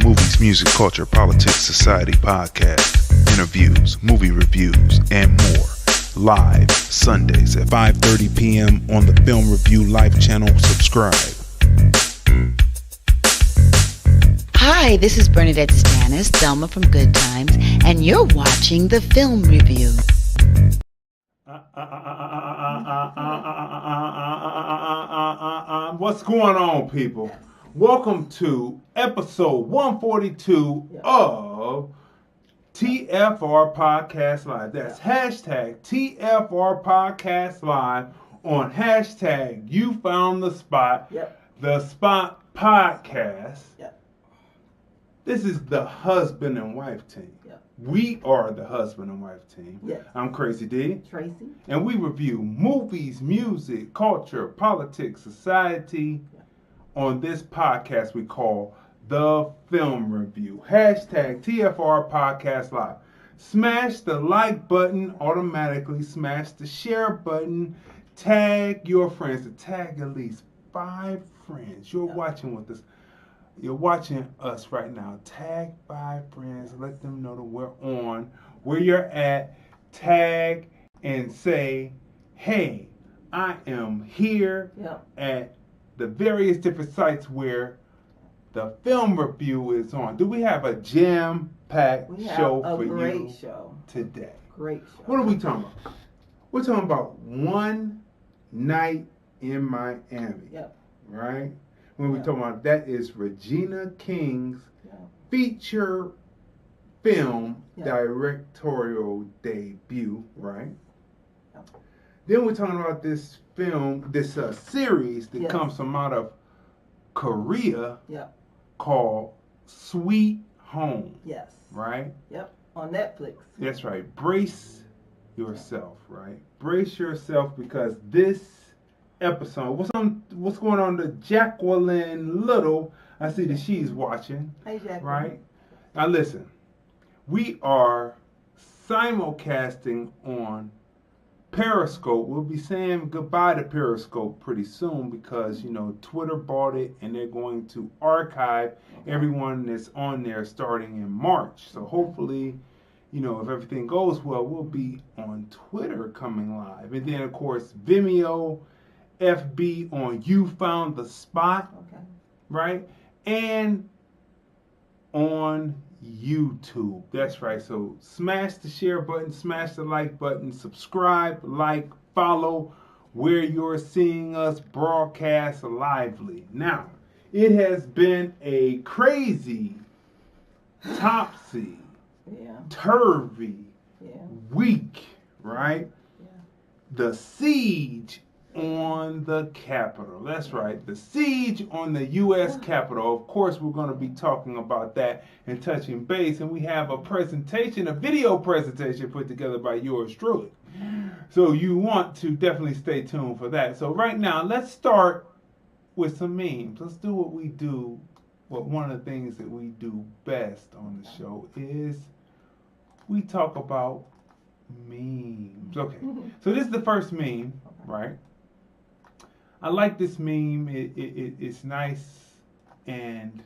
Movies, music, culture, politics, society podcast, interviews, movie reviews, and more. Live Sundays at 5:30 p.m. on the Film Review Live channel. Subscribe. Hi, this is Bernadette Stannis, Thelma from Good Times, and you're watching the Film Review. What's going on, people? Welcome to episode 142 of TFR Podcast Live. That's hashtag TFR Podcast Live on hashtag You Found the Spot, the Spot Podcast. This is the husband and wife team. We are the husband and wife team. I'm Crazy D. Tracey. And we review movies, music, culture, politics, society on this podcast we call The Film Review. Hashtag TFR Podcast Live. Smash the like button automatically. Smash the share button. Tag your friends. Tag at least 5 friends. You're watching with us. You're watching us right now. Tag 5 friends. Let them know that we're on. Where you're at. Tag and say, hey, I am here at the various different sites where the film review is on. Do we have a jam-packed show for you today? Great show. What are we talking about? We're talking about One Night in Miami. Right? When we talking about that is Regina King's feature film directorial debut, right? Then we're talking about this film, this series that comes from out of Korea called Sweet Home. Right? On Netflix. That's right. Brace yourself, right? Brace yourself because this episode, what's going on to Jacqueline Little? I see that she's watching. Hey, Jacqueline. Right? Now listen, we are simulcasting on Periscope. We'll be saying goodbye to Periscope pretty soon because, you know, Twitter bought it and they're going to archive everyone that's on there starting in March. So hopefully, you know, if everything goes well, we'll be on Twitter coming live. And then, of course, Vimeo, FB on You Found the Spot, right? And on YouTube. That's right. So smash the share button, smash the like button, subscribe, like, follow where you're seeing us broadcast lively. Now, it has been a crazy, topsy, turvy week, right? The siege on the Capitol. That's right. The siege on the U.S. Capitol. Of course, we're going to be talking about that and touching base. And we have a presentation, a video presentation put together by yours truly. So you want to definitely stay tuned for that. So right now, let's start with some memes. Let's do what we do. Well, one of the things that we do best on the show is we talk about memes. Okay. So this is the first meme, right? I like this meme. It's nice, and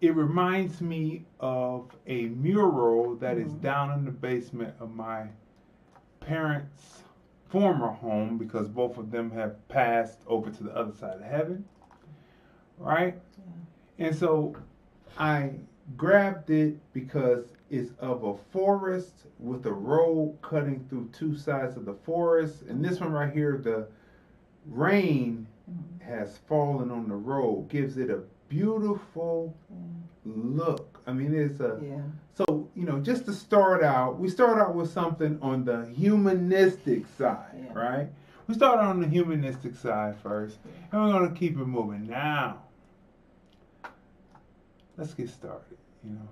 it reminds me of a mural that is down in the basement of my parents' former home because both of them have passed over to the other side of heaven, right? And so I grabbed it because it's of a forest with a road cutting through 2 sides of the forest, and this one right here, the rain has fallen on the road, gives it a beautiful look. I mean, it's so, you know, just to start out, we start out with something on the humanistic side, right? We start on the humanistic side first, and we're going to keep it moving. Now, let's get started, you know.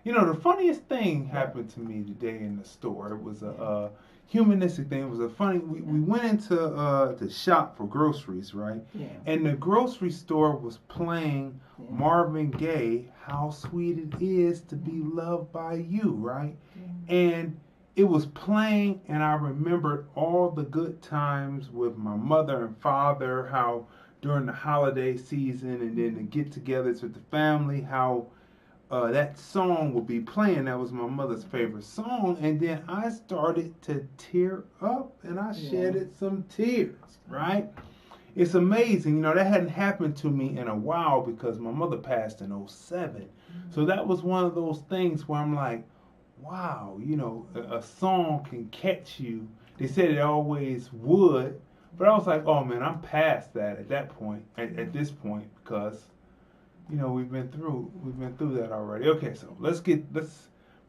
You know, the funniest thing happened to me today in the store. It was a humanistic thing. It was a funny. We went into the shop for groceries, right? And the grocery store was playing Marvin Gaye, "How Sweet It Is to Be Loved by You," right? And it was playing, and I remembered all the good times with my mother and father, how during the holiday season and then the get-togethers with the family, how that song would be playing. That was my mother's favorite song, and then I started to tear up, and I shedded some tears. Right? It's amazing, you know, that hadn't happened to me in a while because my mother passed in '07. So that was one of those things where I'm like, wow, you know, a song can catch you. They said it always would, but I was like, oh man, I'm past that at that point, at this point, because, you know, we've been through that already. Okay, so let's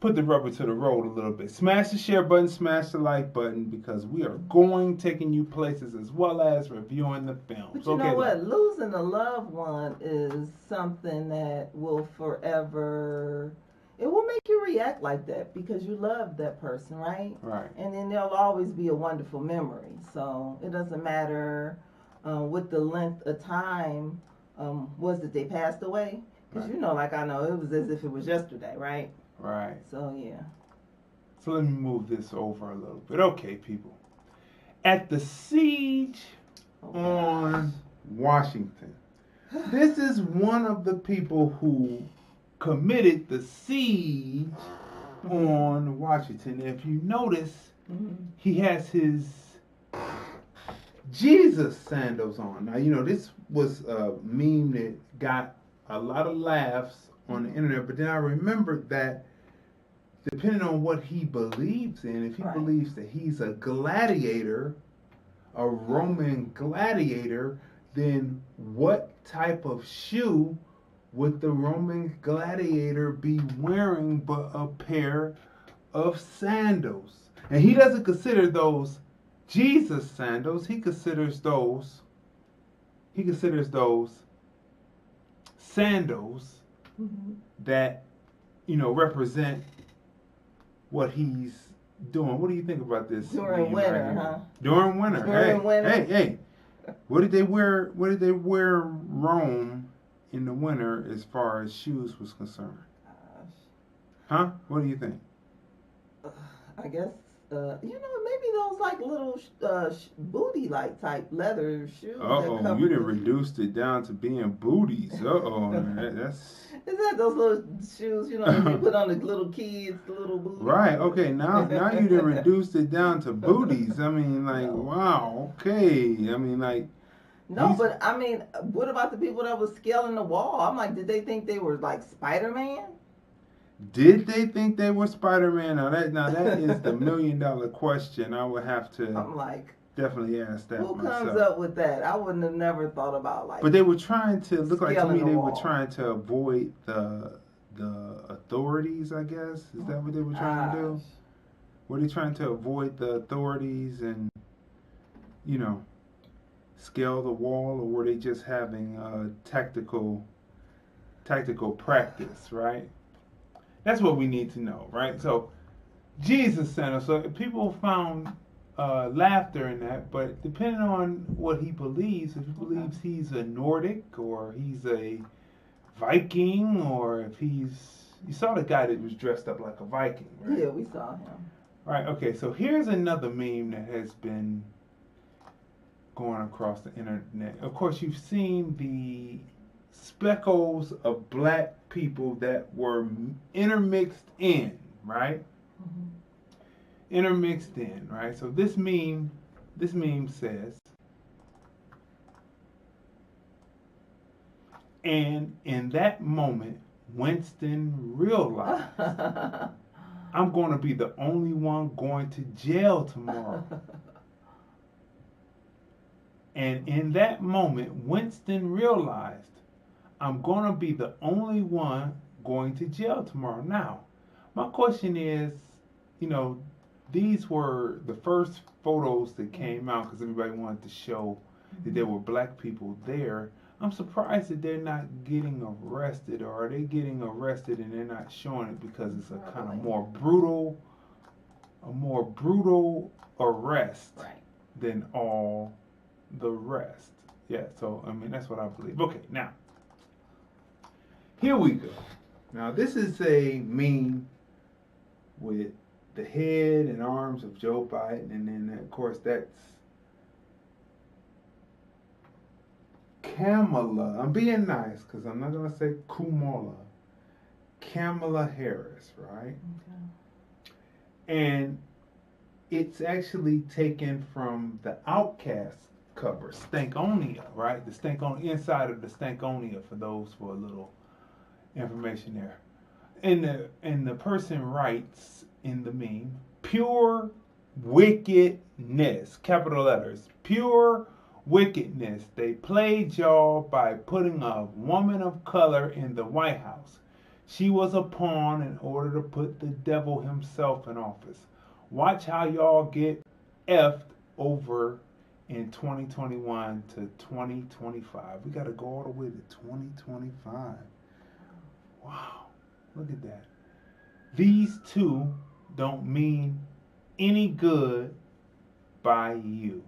put the rubber to the road a little bit. Smash the share button, smash the like button, because we are taking you places as well as reviewing the films. But you know what? Losing a loved one is something that will forever, it will make you react like that because you love that person, right? Right. And then there'll always be a wonderful memory. So it doesn't matter what the length of time was that they passed away. Because you know, like I know, it was as if it was yesterday, right? Right. So, yeah. So let me move this over a little bit. Okay, people. At the siege on Washington, this is one of the people who committed the siege on Washington. If you notice, he has his Jesus sandals on. Now, you know, this was a meme that got a lot of laughs on the internet, but then I remembered that depending on what he believes in, if he believes that he's a gladiator, a Roman gladiator, then what type of shoe would the Roman gladiator be wearing but a pair of sandals? And he doesn't consider those Jesus sandals. He considers those sandals that, you know, represent what he's doing. What do you think about this? During winter, huh? During winter. During winter. Hey. What did they wear Rome in the winter as far as shoes was concerned? Huh? What do you think? I guess, you know, maybe those like little booty-like type leather shoes. Uh-oh, you done reduced it down to being booties. That's... Is that those little shoes, you know, that you put on the little kids, the little booties? Right, okay, now you done reduced it down to booties. I mean, like, wow, okay. I mean, like... No, but, I mean, what about the people that was scaling the wall? I'm like, did they think they were like Spider-Man? Did they think they were Spider-Man? Now that is the $1 million question. I would have to definitely ask that who myself. Comes up with that? I wouldn't have never thought about like. But they were trying to look like to me. They wall. were trying to avoid the authorities. I guess is that what they were trying to do? Were they trying to avoid the authorities and, you know, scale the wall, or were they just having tactical practice? Right. That's what we need to know, right? So, Jesus Center. So people found laughter in that, but depending on what he believes, if he believes he's a Nordic or he's a Viking, or if you saw the guy that was dressed up like a Viking, right? Yeah, we saw him. Right. Okay. So here's another meme that has been going across the internet. Of course, you've seen the speckles of black people that were intermixed in, right? Intermixed in, right? So this meme says, and in that moment, Winston realized, I'm going to be the only one going to jail tomorrow. And in that moment, Winston realized, I'm going to be the only one going to jail tomorrow. Now, my question is, you know, these were the first photos that came out because everybody wanted to show that there were black people there. I'm surprised that they're not getting arrested, or are they getting arrested and they're not showing it because it's a kind of more brutal arrest than all the rest. Yeah, so, I mean, that's what I believe. Okay, now, here we go. Now, this is a meme with the head and arms of Joe Biden, and then, of course, that's Kamala. I'm being nice because I'm not gonna say Kumala. Kamala Harris, right? Okay. And it's actually taken from the Outcast cover, Stankonia, right? The Stankonia, inside of the Stankonia, for those for a little information there. And the person writes in the meme, pure wickedness, capital letters, pure wickedness. They played y'all by putting a woman of color in the White House. She was a pawn in order to put the devil himself in office. Watch how y'all get effed over in 2021 to 2025. We got to go all the way to 2025. Wow, look at that. These two don't mean any good by you.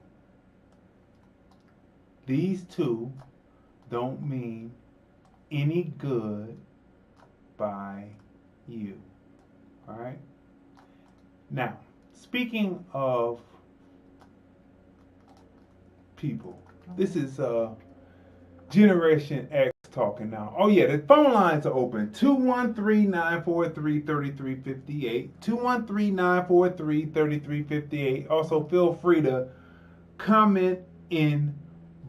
These two don't mean any good by you. All right? Now, speaking of people, this is Generation X talking now. Oh yeah, the phone lines are open. 213-943-3358. 213-943-3358. Also, feel free to comment in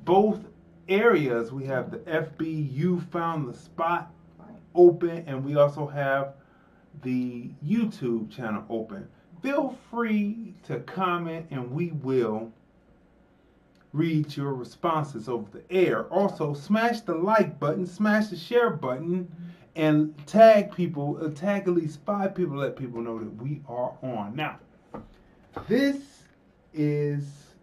both areas. We have the FB You Found the Spot open, and we also have the YouTube channel open. Feel free to comment, and we will read your responses over the air. Also, smash the like button, smash the share button, and tag people, tag at least 5 people, let people know that we are on. Now, this is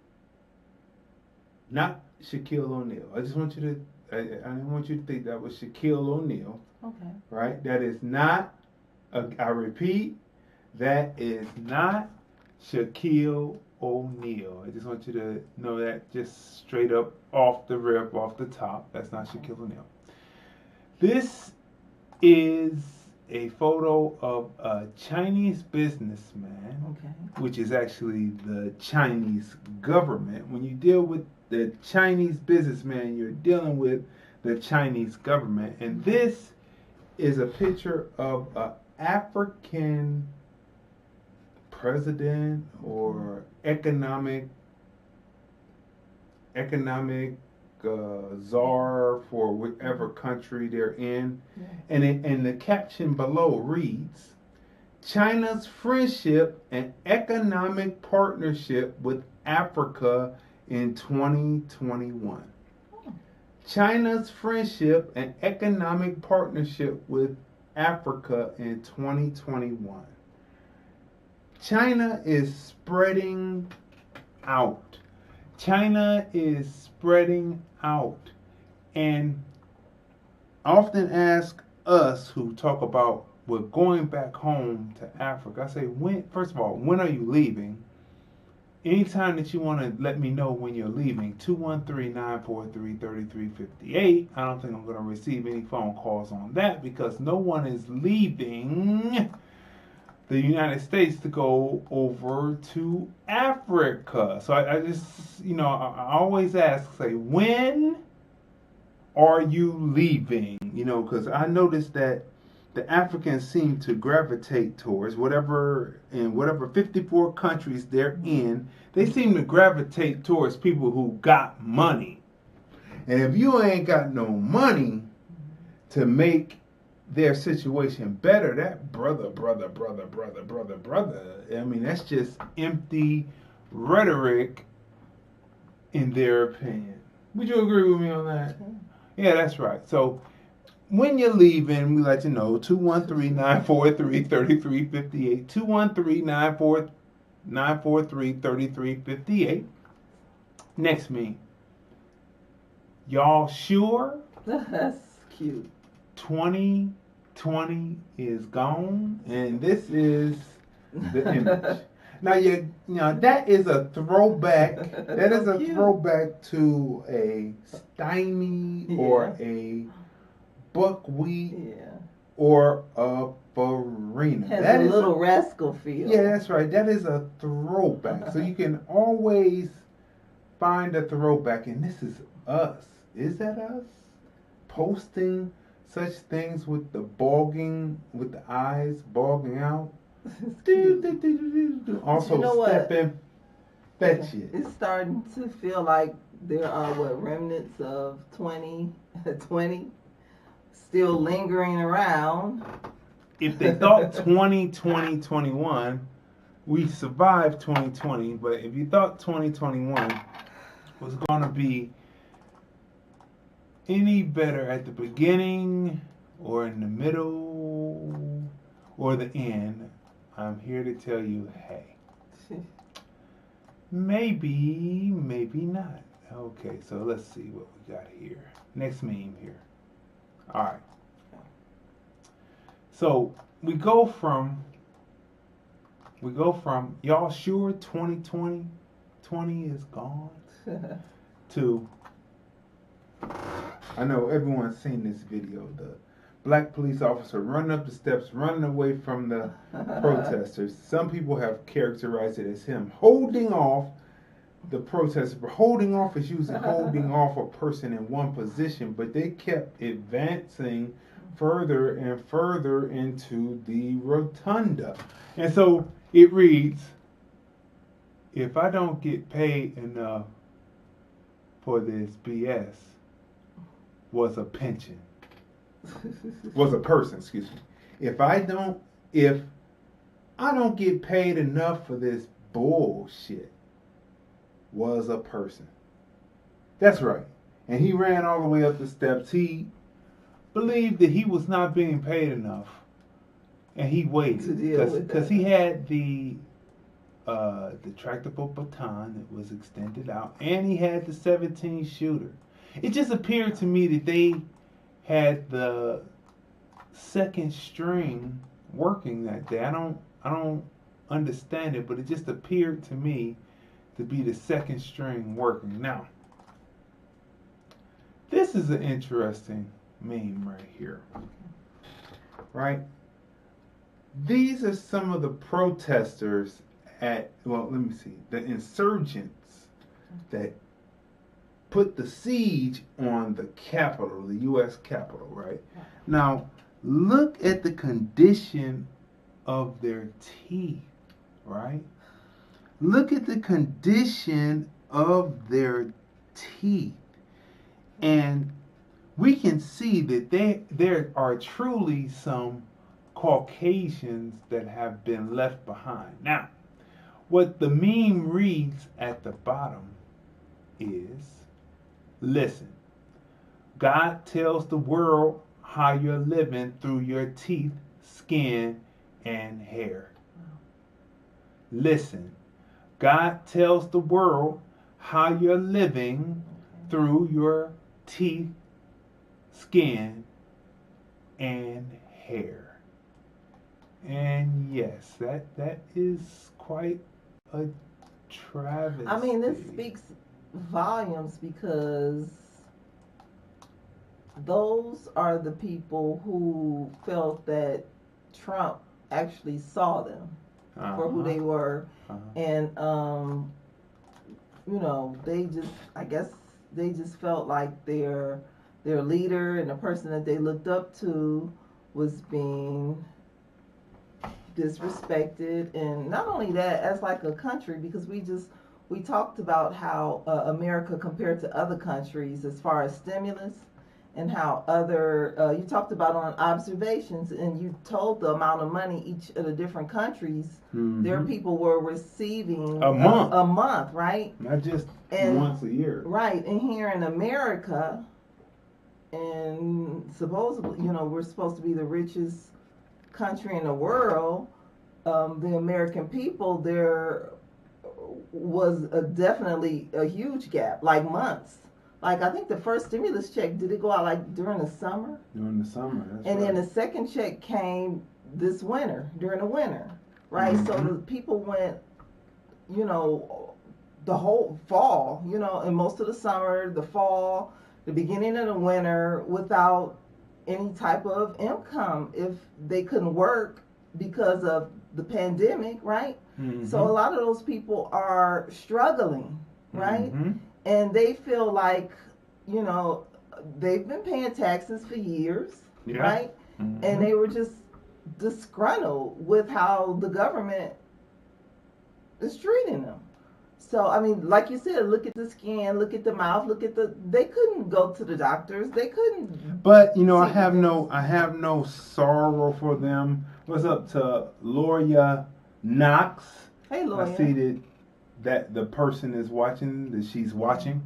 not Shaquille O'Neal. I just want you to, I didn't want you to think that was Shaquille O'Neal. Okay. Right? That is not, I repeat, that is not Shaquille O'Neal. I just want you to know that just straight up off the rip, off the top. That's not Shaquille O'Neal. This is a photo of a Chinese businessman, which is actually the Chinese government. When you deal with the Chinese businessman, you're dealing with the Chinese government. And this is a picture of an African president or economic czar for whichever country they're in. And the caption below reads, China's friendship and economic partnership with Africa in 2021. China's friendship and economic partnership with Africa in 2021. China is spreading out. China is spreading out. And I often ask us who talk about we're going back home to Africa. I say, first of all, when are you leaving? Anytime that you want to let me know when you're leaving, 213-943-3358. I don't think I'm going to receive any phone calls on that because no one is leaving the United States to go over to Africa. So I just, I always ask, say, when are you leaving? Because I noticed that the Africans seem to gravitate towards whatever 54 countries they're in, they seem to gravitate towards people who got money. And if you ain't got no money to make their situation better, that brother, I mean, that's just empty rhetoric in their opinion. Would you agree with me on that? Yeah, that's right. So when you're leaving, we let you know, 213-943-3358, 213-943-3358. Next meme. Y'all sure? That's cute. 2020 is gone, and this is the image. Now, that is a throwback. That is a throwback to a stymie or a buckwheat or a farina. Has a little rascal feel. Yeah, that's right. That is a throwback. So you can always find a throwback, and this is us. Is that us? Posting such things with the bulging, with the eyes bulging out. Also, you know stepping. Fetch it. It's starting to feel like there are remnants of 2020 still lingering around. If they thought 2020, 21, we survived 2020, but if you thought 2021 was going to be any better at the beginning or in the middle or the end, I'm here to tell you, hey, maybe not. Okay, so let's see what we got here. Next meme here. All right. So we go from y'all sure 2020 is gone to, I know everyone's seen this video, the black police officer running up the steps, running away from the protesters. Some people have characterized it as him holding off the protesters. But holding off is usually holding off a person in one position, but they kept advancing further and further into the rotunda. And so it reads, if I don't get paid enough for this BS, was a pension. Was a person, excuse me. If I don't get paid enough for this bullshit, was a person. That's right. And he ran all the way up the steps. He believed that he was not being paid enough, and he waited because he had the tractable baton that was extended out, and he had the 17 shooter. It just appeared to me that they had the second string working that day. I don't understand it, but it just appeared to me to be the second string working. Now, this is an interesting meme right here. Right? These are some of the protesters the insurgents that put the siege on the Capitol, the U.S. Capitol, right? Now, look at the condition of their teeth, right? Look at the condition of their teeth. And we can see that there are truly some Caucasians that have been left behind. Now, what the meme reads at the bottom is, listen, God tells the world how you're living through your teeth, skin, and hair. Listen, God tells the world how you're living through your teeth, skin, and hair. And yes, that is quite a travesty. I mean, this speaks volumes because those are the people who felt that Trump actually saw them for who they were. And they just felt like their leader and the person that they looked up to was being disrespected. And not only that, as like a country, because we talked about how America compared to other countries as far as stimulus, and how you talked about on observations, and you told the amount of money each of the different countries their people were receiving a month, right? Not just once a year. Right. And here in America, and supposedly, we're supposed to be the richest country in the world, the American people, there was definitely a huge gap, like months. Like, I think the first stimulus check, did it go out like during the summer? During the summer, that's and right. then the second check came this winter, during the winter, right? So the people went, the whole fall, and most of the summer, the fall, the beginning of the winter, without any type of income if they couldn't work because of the pandemic, right? So a lot of those people are struggling, right? And they feel like you know, they've been paying taxes for years, Yeah. right? Mm-hmm. And they were just disgruntled with how the government is treating them. So, I mean, like you said, look at the skin, look at the mouth, they couldn't go to the doctors. They couldn't. But you know, I see have things. no sorrow for them. What's up to Loria Knox? Hey, I lawyer. see that the person is watching, that she's watching.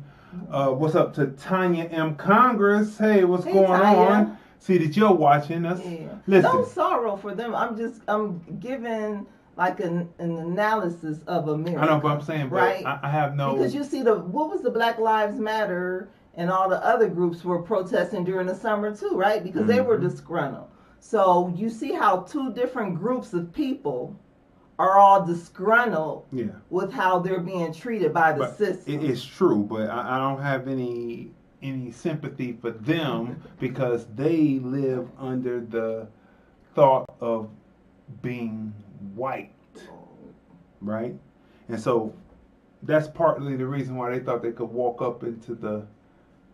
What's up to Tanya M. Congress? Hey, what's Hey, going Tanya. on? See that you're watching us. Yeah. Listen. No sorrow for them. I'm giving like an analysis of America. I know, but I'm saying, but right? I have no. Because you see what was the Black Lives Matter and all the other groups were protesting during the summer too, right? Because they were disgruntled. So you see how two different groups of people are all disgruntled with how they're being treated by the system. It's true, but I don't have any sympathy for them because they live under the thought of being white, right? And so that's partly the reason why they thought they could walk up into the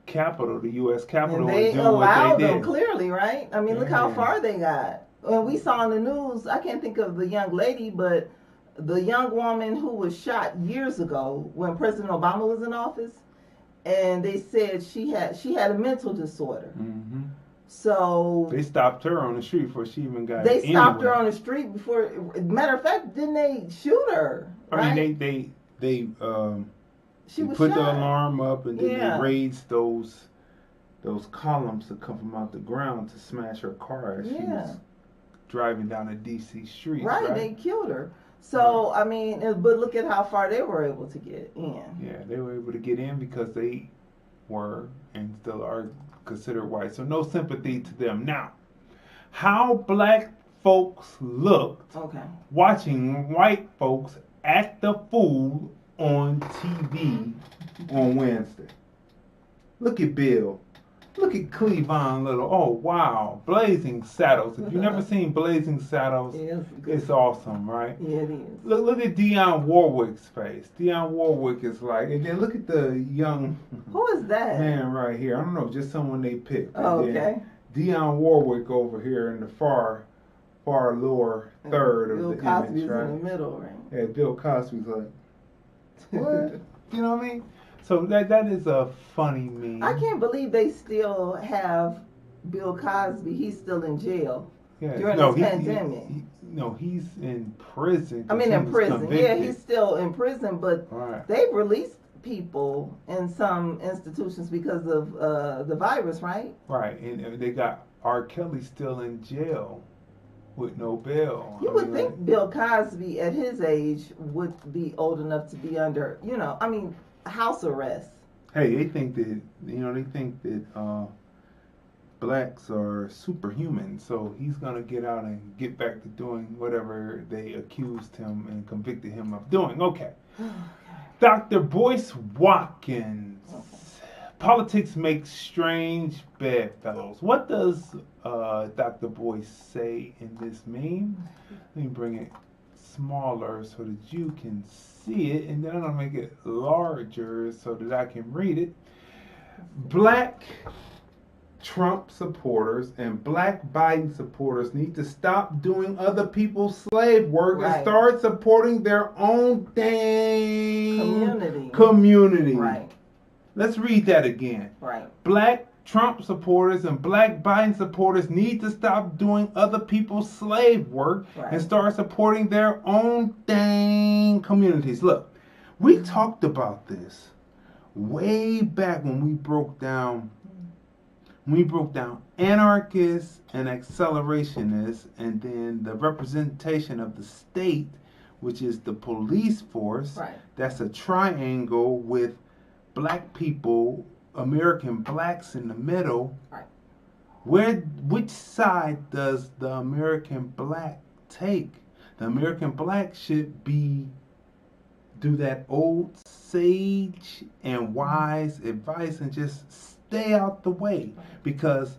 Capitol, the U.S. Capitol, and they and do allowed what they did. them clearly, right? I mean, look how far they got. When we saw in the news, I can't think of the young lady, but the young woman who was shot years ago when President Obama was in office, and they said she had a mental disorder. Mm-hmm. So they stopped her on the street before she even got. They stopped her on the street before. Matter of fact, didn't they shoot her? Right? I mean, they she was put shot. the alarm up, and then Yeah. they raised those columns that come from out the ground to smash her car as she was driving down a DC street. Right, they killed her. So I mean, but look at how far they were able to get in. Yeah, they were able to get in because they were and still are considered white. So no sympathy to them. Now, how black folks looked watching white folks act the fool on TV on Wednesday. Look at Bill. Look at Cleavon Little. Oh, wow. Blazing Saddles. If you've never seen Blazing Saddles, it's awesome, right? Yeah, it is. Look at Dionne Warwick's face. Dionne Warwick is like, and then look at the young Who is that? man right here. I don't know, just someone they picked. Oh, okay. Dionne Warwick over here in the far lower third of the Cosby's image, right? in the middle, right? Yeah, Bill Cosby's like, what? You know what I mean? So that is a funny meme. I can't believe they still have Bill Cosby. He's still in jail during this pandemic. He's in prison. I mean, in prison. Convicted. Yeah, he's still in prison, but they've released people in some institutions because of the virus, right? Right, and they got R. Kelly still in jail with no bail. You would think Bill Cosby at his age would be old enough to be under, house arrest. Hey, they think that blacks are superhuman, so he's gonna get out and get back to doing whatever they accused him and convicted him of doing. Okay. Dr. Boyce Watkins. Politics makes strange bedfellows. What does Dr. Boyce say in this meme? Let me bring it smaller so that you can see it, and then I'm going to make it larger so that I can read it. Black Trump supporters and black Biden supporters need to stop doing other people's slave work and start supporting their own dang community. Right. Let's read that again. Right. Black Trump supporters and black Biden supporters need to stop doing other people's slave work and start supporting their own dang communities. Look, we talked about this way back when we broke down anarchists and accelerationists, and then the representation of the state, which is the police force. Right. That's a triangle with black people, American blacks in the middle. Right. Which side does the American black take? The American black should do that old sage and wise advice and just stay out the way, because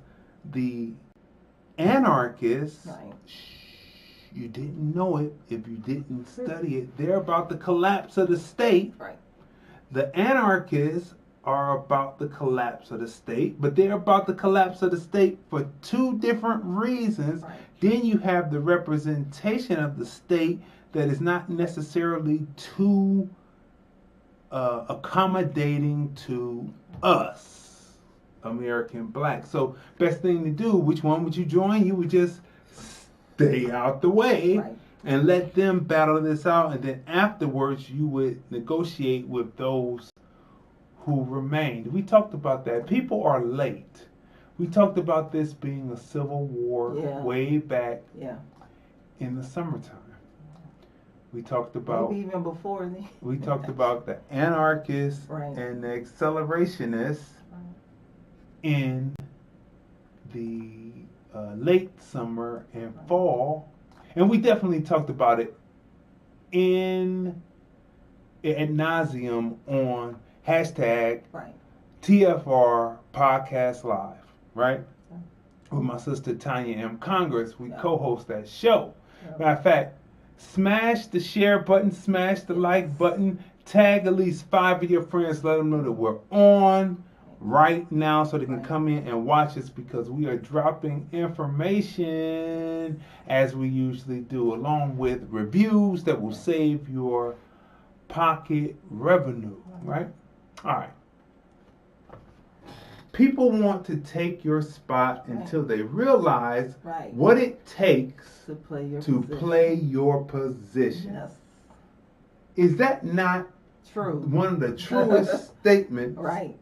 the anarchists, you didn't know it if you didn't study it, they're about the collapse of the state. Right. The anarchists are about the collapse of the state, but they're about the collapse of the state for two different reasons. Right. Then you have the representation of the state that is not necessarily too accommodating to us, American blacks. So best thing to do, which one would you join? You would just stay out the way. Right. And let them battle this out, and then afterwards you would negotiate with those who remained. We talked about that. People are late. We talked about this being a civil war way back in the summertime. We talked about maybe even before then. we talked about the anarchists and the accelerationists in the late summer and fall. And we definitely talked about it ad nauseum on hashtag TFR Podcast Live, right? With my sister Tanya M. Congress, we co-host that show. Matter of fact, smash the share button, smash the like button, tag at least 5 of your friends, let them know that we're on right now so they can come in and watch us, because we are dropping information as we usually do, along with reviews that will save your pocket revenue, right? All right. People want to take your spot until they realize what it takes to play your position. Yes. Is that not true? One of the truest statements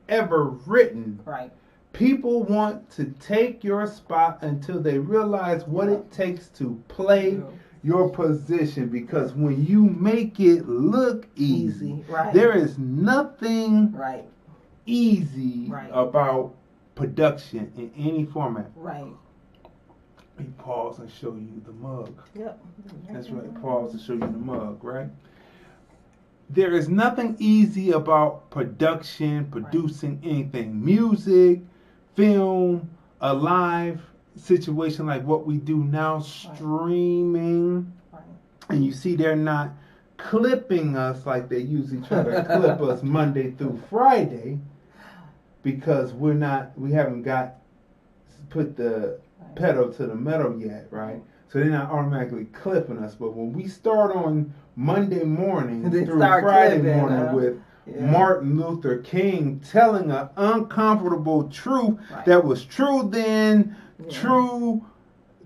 ever written. Right. People want to take your spot until they realize what it takes to play your position, because when you make it look easy, there is nothing easy about production in any format. Right. Let me pause and show you the mug. Yep. That's right. Pause and show you the mug, right? There is nothing easy about production, producing anything. Music, film, a live situation like what we do now, streaming. And you see they're not clipping us like they usually try to clip us Monday through Friday, because we haven't put the pedal to the metal yet, right? So they're not automatically clipping us. But when we start on Monday morning through Friday morning with Martin Luther King telling an uncomfortable truth that was true then, true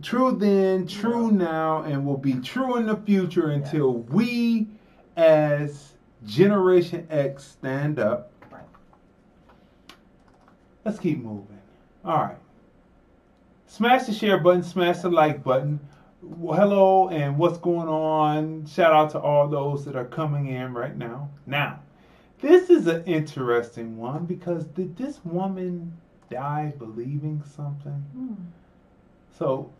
then, true now, and will be true in the future until we as Generation X stand up. Let's keep moving. All right. Smash the share button, smash the like button. Well, hello and what's going on? Shout out to all those that are coming in right now. Now, this is an interesting one, because did this woman die believing something? So,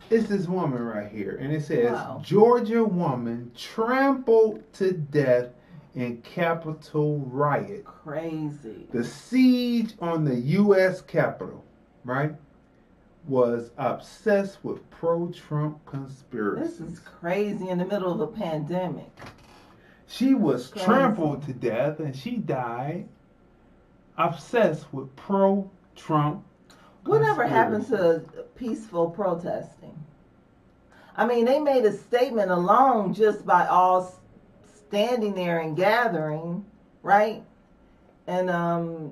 it's this woman right here, and it says, Georgia woman trampled to death in Capitol riot. Crazy. The siege on the U.S. Capitol, right, was obsessed with pro-Trump conspiracies. This is crazy in the middle of a pandemic. She was trampled to death, and she died obsessed with pro-Trump Whatever happened to peaceful protesting? I mean, they made a statement alone just by all standing there and gathering, right? And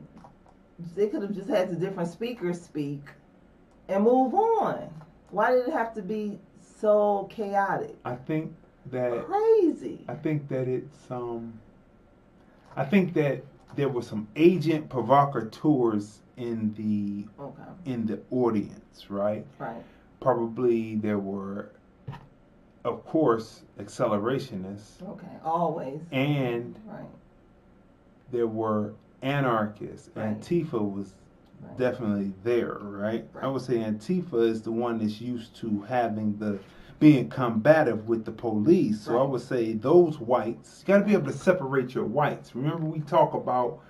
they could have just had the different speakers speak and move on. Why did it have to be so chaotic? I think that crazy. I think that it's I think that there were some agent provocateurs in the audience, right? Right. Probably there were, of course, accelerationists. Okay, always. And there were anarchists. Right. Antifa was definitely there, right? I would say Antifa is the one that's used to being combative with the police. So I would say those whites, you got to be able to separate your whites. Remember, we talk about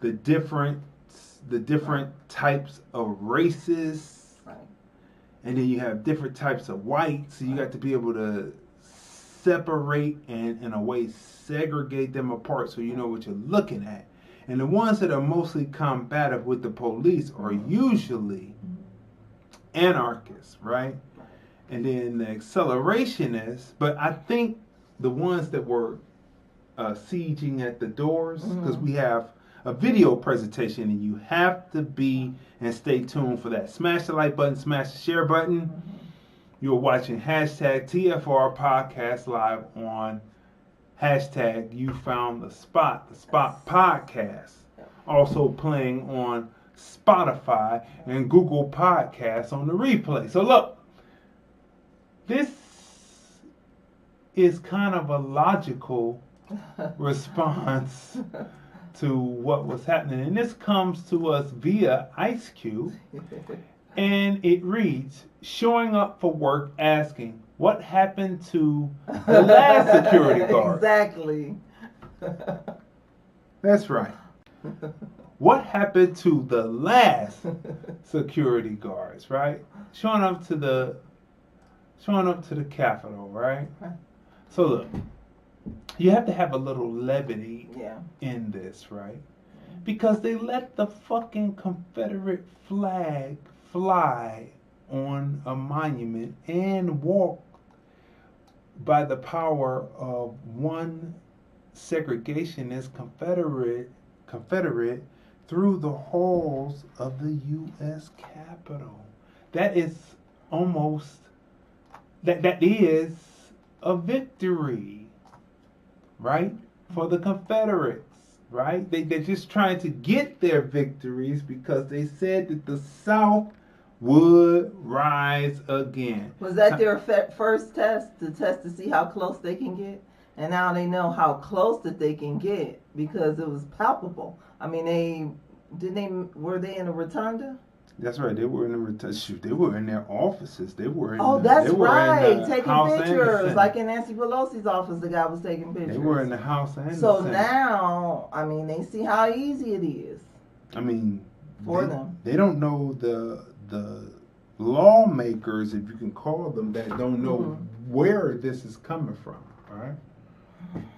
the different types of races, and then you have different types of whites. So you got to be able to separate and in a way segregate them apart, so you know what you're looking at. And the ones that are mostly combative with the police are usually anarchists, right? And then the accelerationists, but I think the ones that were sieging at the doors, because we have a video presentation and you have to be and stay tuned for that. Smash the like button, smash the share button. You're watching hashtag TFR Podcast Live on hashtag You Found the Spot Podcast. Also playing on Spotify and Google Podcasts on the replay. So look, this is kind of a logical response to what was happening. And this comes to us via Ice Cube. And it reads, showing up for work asking, what happened to the last security guard? Exactly. That's right. What happened to the last security guards, right? Showing up to the Capitol, right? So look, you have to have a little levity in this, right? Because they let the fucking Confederate flag fly on a monument and walk by the power of one segregationist Confederate through the halls of the U.S. Capitol. That is almost, that is a victory, right? For the Confederates, right? They're just trying to get their victories because they said that the South would rise again. Was that their first test to see how close they can get? And now they know how close that they can get because it was palpable. I mean, were they in a rotunda? That's right. They were in the rotunda. Shoot, they were in their offices. They were in. That's right. Taking House pictures, like in Nancy Pelosi's office. The guy was taking pictures. They were in the House and so the Senate. now, I mean, they see how easy it is. I mean, for them. They don't know the lawmakers, if you can call them that, don't know where this is coming from. All right.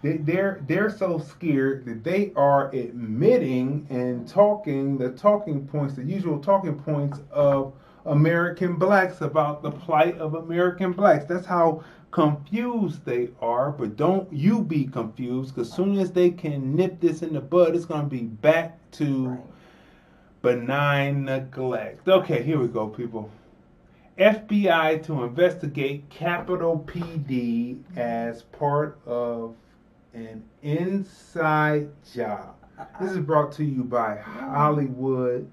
They're so scared that they are admitting and talking the usual talking points of American blacks about the plight of American blacks. That's how confused they are. But don't you be confused, because as soon as they can nip this in the bud, it's going to be back to benign neglect. Okay, here we go, people. FBI to investigate Capitol PD as part of an inside job. This is brought to you by Hollywood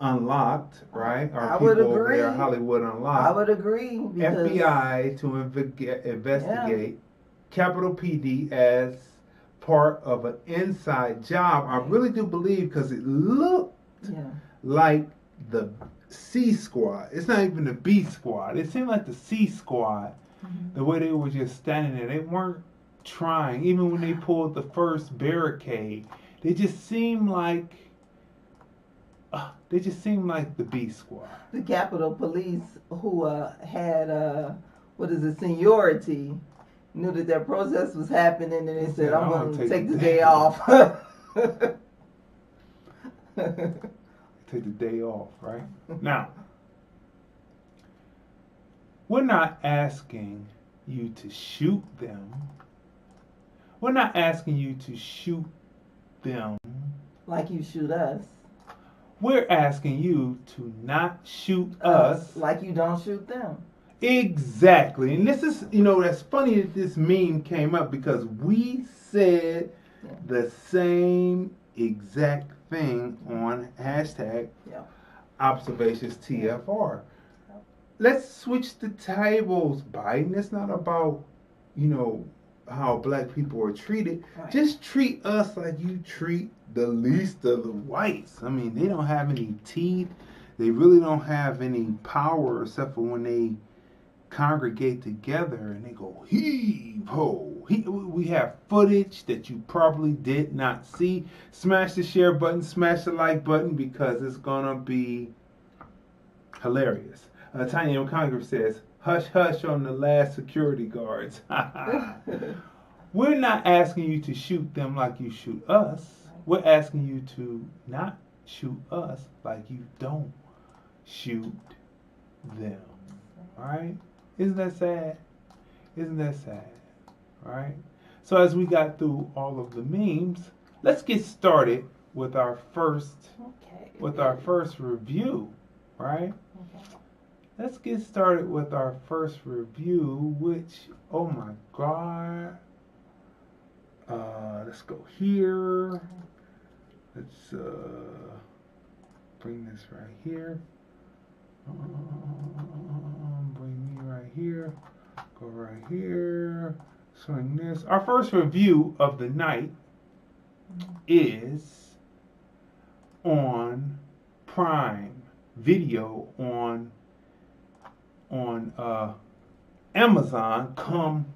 Unlocked, right? Our people over there, Hollywood Unlocked. I would agree. FBI to investigate Capitol PD as part of an inside job. I really do believe, because it looked like the C Squad. It's not even the B Squad. It seemed like the C Squad. The way they were just standing there, they weren't trying. Even when they pulled the first barricade, they just seemed like the B Squad. The Capitol Police, who had seniority, knew that their protest was happening, and they said, "I'm going to take the day off." Take the day off, right? Now, we're not asking you to shoot them. We're not asking you to shoot them like you shoot us. We're asking you to not shoot us like you don't shoot them. Exactly. And this is, that's funny that this meme came up, because we said the same exact thing on hashtag observations TFR. Let's switch the tables, Biden. It's not about, how black people are treated. Right. Just treat us like you treat the least of the whites. I mean, they don't have any teeth. They really don't have any power, except for when they congregate together and they go heave ho. We have footage that you probably did not see. Smash the share button, smash the like button, because it's gonna be hilarious. Tanya in Congress says, "Hush, hush on the last security guards." We're not asking you to shoot them like you shoot us. we're asking you to not shoot us like you don't shoot them. All right? Isn't that sad? Isn't that sad? All right? So as we got through all of the memes, let's get started with our first review, right? Okay. Let's get started with our first review, which, oh my God. Let's go here. Let's bring this right here. Bring me right here. Go right here. Swing this. Our first review of the night is on Prime Video on Amazon come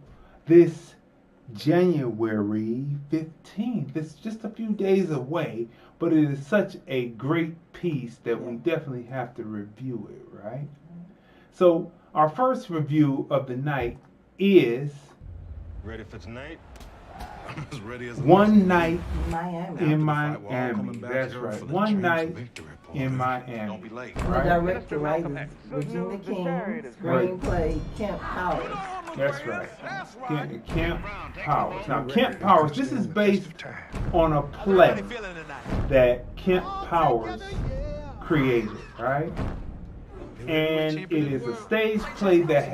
this January 15th. It's just a few days away, but it is such a great piece that we definitely have to review it, right? So our first review of the night is ready for tonight? I'm as ready as One Night Miami. in Miami. That's right. One Night in Miami. Don't be late. The Right? director, right, is Regina King. Screenplay, Kemp Powers. That's right. Kemp Powers. Now, Kemp Powers, this is based on a play that Kemp Powers created, right? And it is a stage play that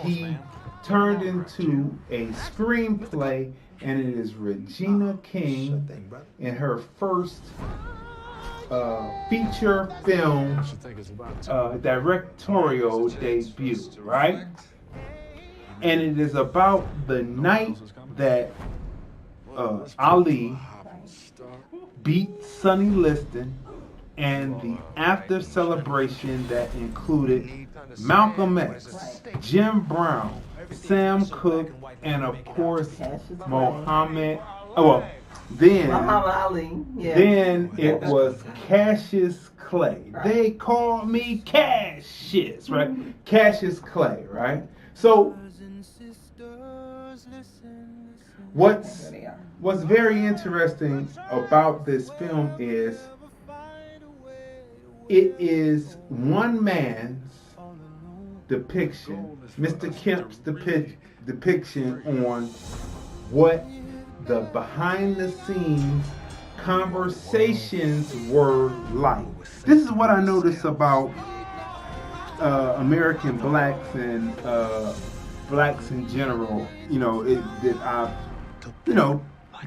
he turned into a screenplay, and it is Regina King in her first feature film directorial debut, right? And it is about the night that Ali beat Sonny Liston and the after celebration that included Malcolm X, Jim Brown, Sam Cooke, and of course Muhammad. Then Ali. Yeah. Then it was Cassius Clay. Right. They call me Cassius, right? Cassius Clay, right? So what's very interesting about this film is it is one man's depiction, Mr. Kemp's depiction on what the behind the scenes conversations were like. This is what I noticed about American blacks and blacks in general,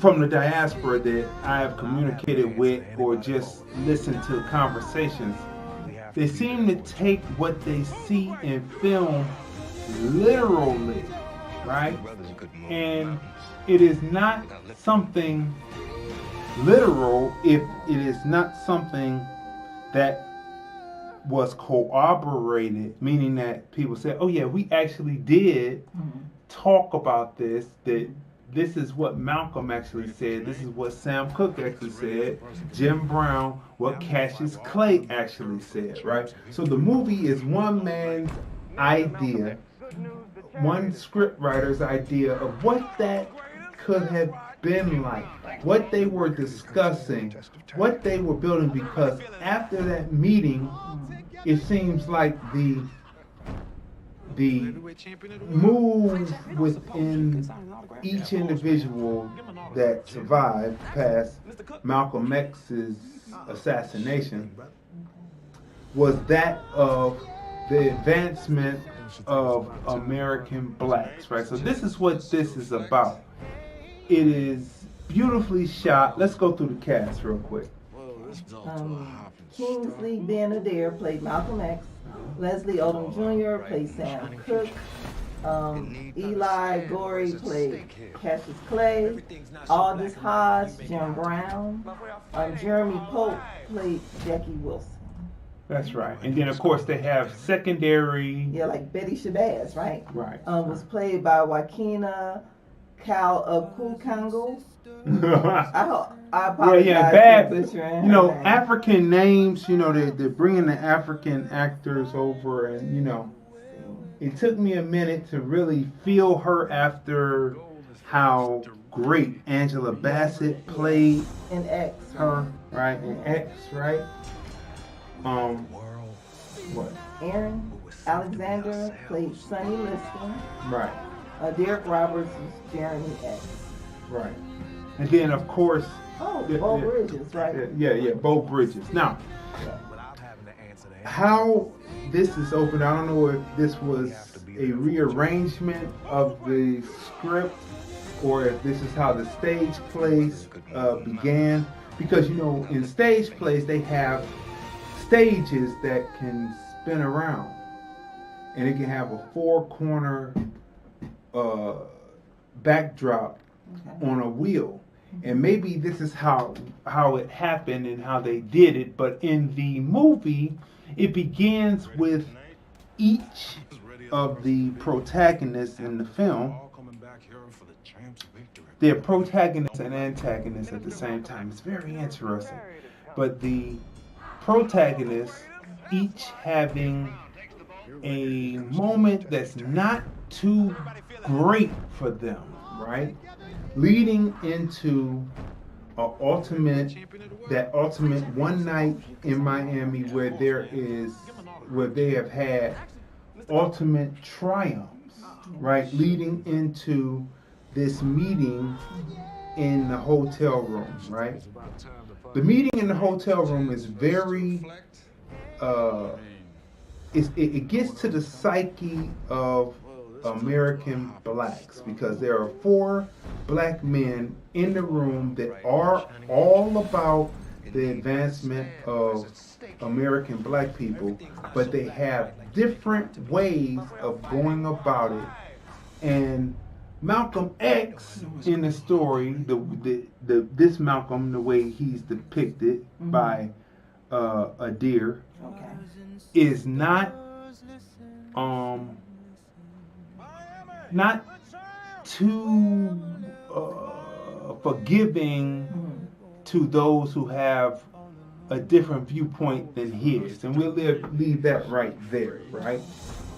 from the diaspora that I have communicated with or just listened to conversations. They seem to take what they see in film literally, right? And it is not something literal if it is not something that was corroborated, meaning that people say, oh yeah, we actually did talk about this, that this is what Malcolm actually said, this is what Sam Cooke actually said, Jim Brown, what Cassius Clay actually said, right? So the movie is one man's idea, one scriptwriter's idea of what that could have been like, what they were discussing, what they were building, because after that meeting, it seems like the move within each individual that survived past Malcolm X's assassination was that of the advancement of American blacks, right? So this is what this is about. It is beautifully shot. Let's go through the cast real quick. Kingsley Ben-Adir played Malcolm X. Leslie Odom Jr. played Sam Cooke. Eli Gorey played Cassius Clay. Aldous Hodge, Jim Brown. Jeremy Pope played Jackie Wilson. That's right. And then, of course, they have secondary... Yeah, like Betty Shabazz, right? Right. Was played by Joaquina Kukango. I apologize. Yeah, bad. Butchering African names. They're bringing the African actors over, and it took me a minute to really feel her after how great. Angela Bassett played In X. her, right? In X, right? What? Aaron Alexander played Sonny Liston. Right, Derek Roberts was Jeremy X. right. And then, of course, Oh, Yeah, Bo yeah. Bridges, right? yeah, Bo Bridges. Now, Without having to answer the how this is opened, I don't know if this was a rearrangement of the script or if this is how the stage plays began. Because, you know, in stage plays, they have stages that can spin around. And it can have a four-corner backdrop on a wheel. And maybe this is how it happened and how they did it. But in the movie, it begins with each of the protagonists in the film. all coming back here for the champs victory. They're protagonists and antagonists at the same time. It's very interesting. But the protagonists each having a moment that's not too great for them, right? Leading into that ultimate one night in Miami where they have had ultimate triumphs, right? Leading into this meeting in the hotel room, right? The meeting in the hotel room is very, it gets to the psyche of American blacks because there are 4 black men in the room that are all about the advancement of American black people, but they have different ways of going about it. And Malcolm X in the story, this Malcolm, the way he's depicted by Adair, is not too forgiving to those who have a different viewpoint than his, and we'll leave that right there, right?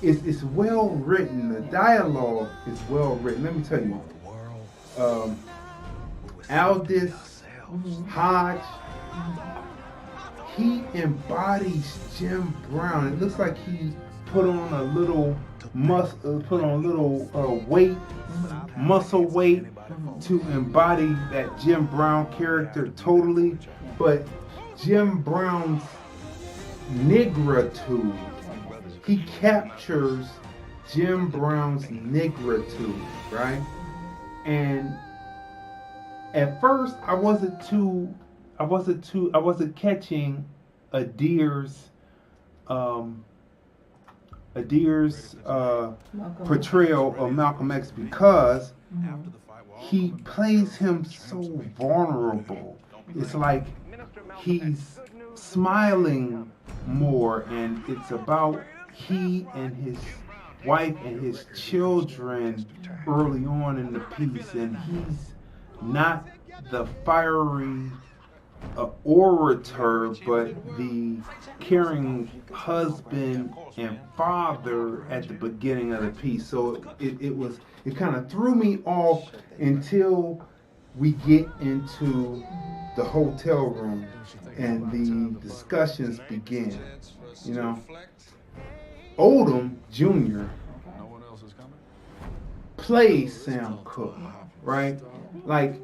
It's well written. The dialogue is well written. Let me tell you, Aldous Hodge, he embodies Jim Brown. It looks like he put on a little muscle weight to embody that Jim Brown character totally. But Jim Brown's negritude, he captures Jim Brown's negritude, right? And at first I wasn't catching Adair's portrayal of Malcolm X because he plays him so vulnerable. It's like he's smiling more, and it's about he and his wife and his children early on in the piece, and he's not the fiery orator, but the caring husband and father at the beginning of the piece. So it kind of threw me off until we get into the hotel room and the discussions begin. You know, Odom Jr. plays Sam Cooke, right? Like,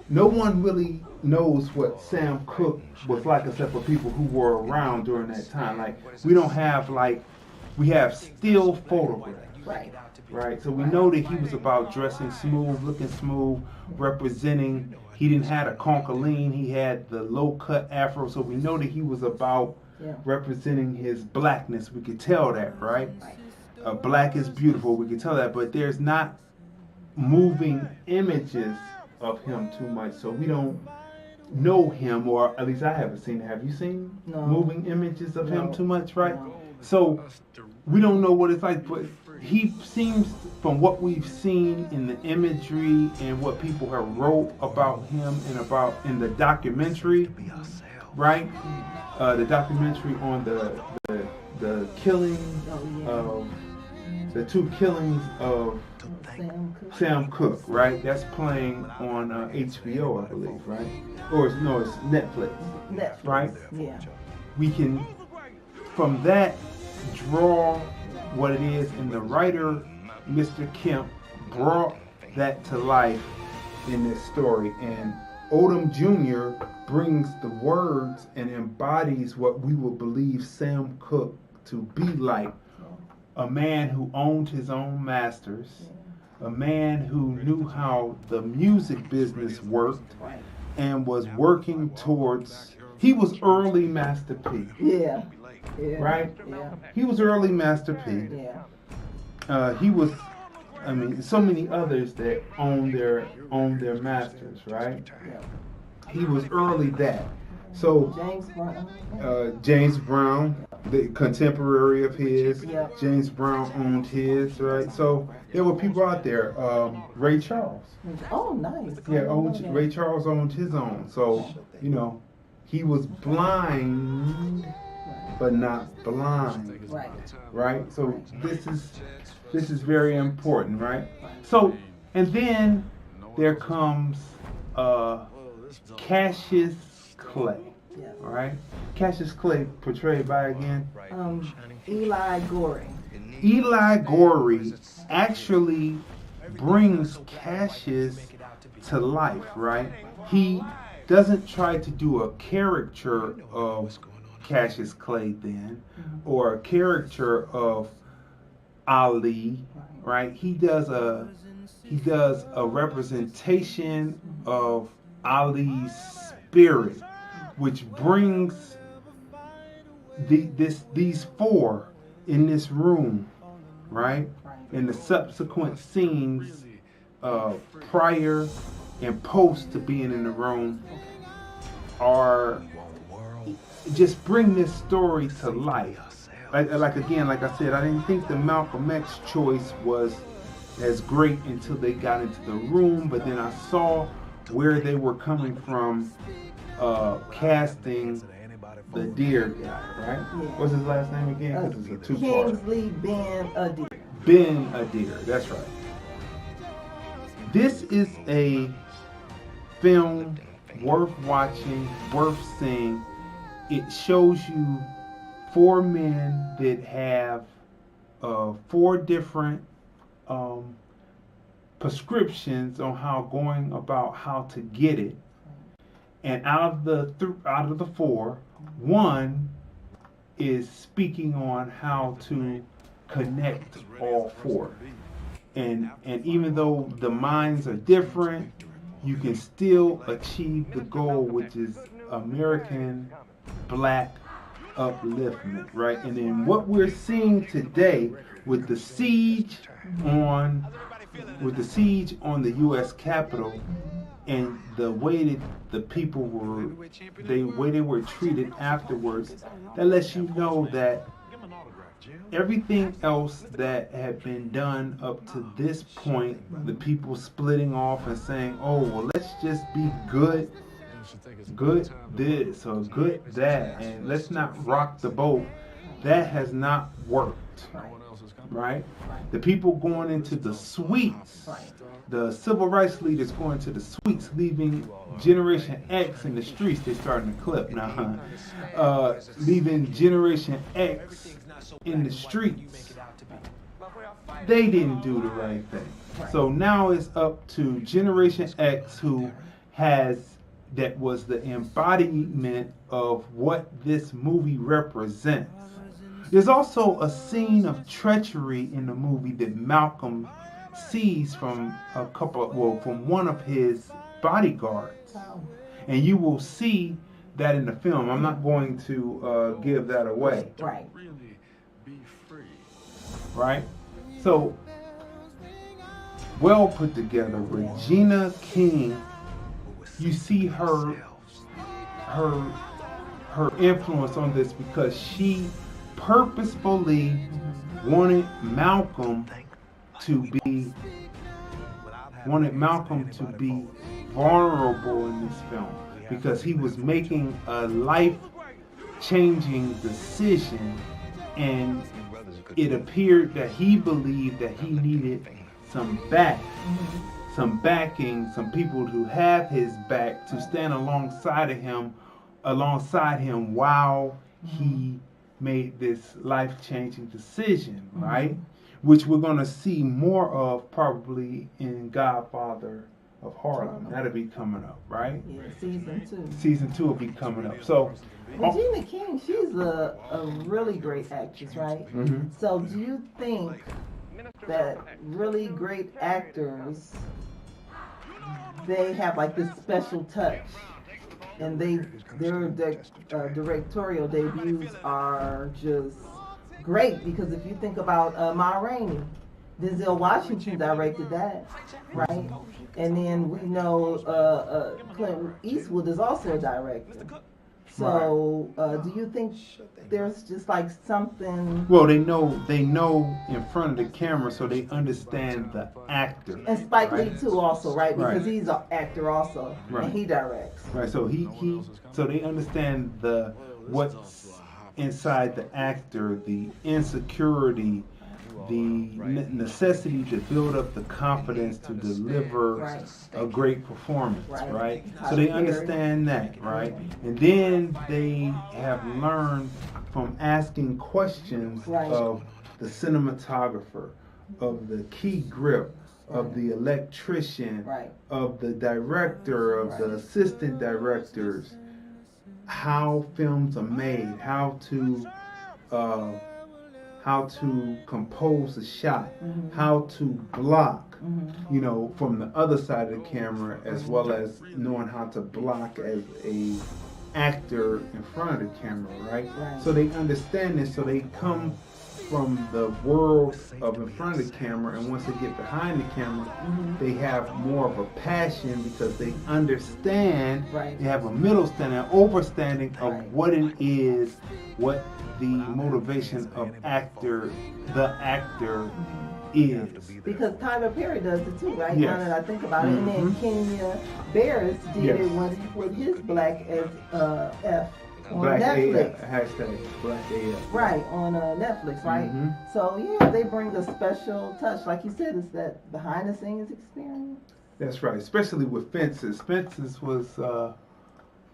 no one really knows what Sam Cooke was like except for people who were around during that time. Like, we don't have, we have still photographs. Right. So we know that he was about dressing smooth, looking smooth, representing. He didn't have a concholine. He had the low-cut afro. So we know that he was about representing his blackness. We could tell that, right? Black is beautiful. We could tell that. But there's not moving images of him too much. So we don't know him, or at least I haven't seen it. Have you seen moving images of him too much, right? No. So we don't know what it's like, but he seems, from what we've seen in the imagery and what people have wrote about him and about in the documentary, right? The documentary on the killing of the two killings of Sam Cooke, right? That's playing on HBO, I believe, right? Or no, it's Netflix, right? Yeah. We can, from that, draw what it is, and the writer, Mr. Kemp, brought that to life in this story. And Odom Jr. brings the words and embodies what we would believe Sam Cooke to be like. A man who owned his own masters, a man who knew how the music business worked and was working towards, he was early Master P. Yeah. Right? Yeah. He was early Master P. Yeah. He was, I mean, so many others that own their masters, right? Yeah. He was early that. So James Brown, the contemporary of his, Yep. James Brown owned his, right? So there were people out there. Ray Charles, Oh, nice. yeah, Ray Charles owned his own. So you know, he was blind, but not blind, Right. right? So this is very important, right? So and then there comes Cassius Clay. Yes. All right, Cassius Clay, portrayed by again Eli Gorey. Eli Gorey, actually brings Cassius to life. Right, he doesn't try to do a caricature of Cassius Clay then, or a caricature of Ali. Right, he does a representation of Ali's spirit, which brings these four in this room, right? In the subsequent scenes, prior and post to being in the room, are just bring this story to life. Like I said, I didn't think the Malcolm X choice was as great until they got into the room, but then I saw where they were coming from, casting the deer guy, right? Yeah. What's his last name again? It was a two-part. Kingsley Ben Adir. Ben Adir, that's right. This is a film worth watching, worth seeing. It shows you four men that have four different prescriptions on how to get it. And out of the four, one is speaking on how to connect all four. And even though the minds are different, you can still achieve the goal, which is American Black upliftment, right? And then what we're seeing today with the siege on the U.S. Capitol, and the way that the people were treated afterwards, that lets you know that everything else that had been done up to this point, the people splitting off and saying, oh, well, let's just be good this or good that, and let's not rock the boat, that has not worked, right? The people going into the suites, the civil rights leaders going to the suites, leaving Generation X in the streets. They're starting to clip now, leaving Generation X in the streets. They didn't do the right thing. So now it's up to Generation X, that was the embodiment of what this movie represents. There's also a scene of treachery in the movie that Malcolm sees from from one of his bodyguards. And you will see that in the film. I'm not going to give that away. Right. Right? So, well put together. Regina King, you see her influence on this, because she purposefully wanted Malcolm to be vulnerable in this film, because he was making a life-changing decision, and it appeared that he believed that he needed some backing, some people to have his back to stand alongside him while he made this life-changing decision, right? Which we're going to see more of probably in Godfather of Harlem. That'll be coming up, right? Yeah, season 2. Season 2 will be coming up. So, Regina King, she's a really great actress, right? Mhm. So do you think that really great actors, they have like this special touch, and their directorial debuts are just great? Because if you think about Ma Rainey, Denzel Washington directed that, right? And then we know Clint Eastwood is also a director. So do you think there's just like something? well, they know in front of the camera, so they understand the actor. And Spike right? Lee too, also, right? Because Right. he's an actor also, Right. and he directs. Right, so so they understand what's inside the actor, the insecurity, the necessity to build up the confidence to deliver Right. a great performance, Right. right? So they understand that, right? And then they have learned from asking questions Right. of the cinematographer, of the key grip, of the electrician, Right. of the director, of the assistant directors, how films are made, how to compose a shot, how to block, from the other side of the camera, as well as knowing how to block as a actor in front of the camera, right? Right. So they understand this, so they come from the world of in front of the camera, and once they get behind the camera, they have more of a passion because they understand, Right. they have a middle standing, an overstanding of Right. what it is, what the motivation of the actor is. Because Tyler Perry does it too, right? Yes. Now that I think about it, and then Kenya Barris did Yes. it with his Black as F on Black Netflix. AF, hashtag Black AF. Right, on Netflix, right? Mhm. So yeah, they bring a special touch. Like you said, it's that behind the scenes experience. That's right, especially with Fences. Fences was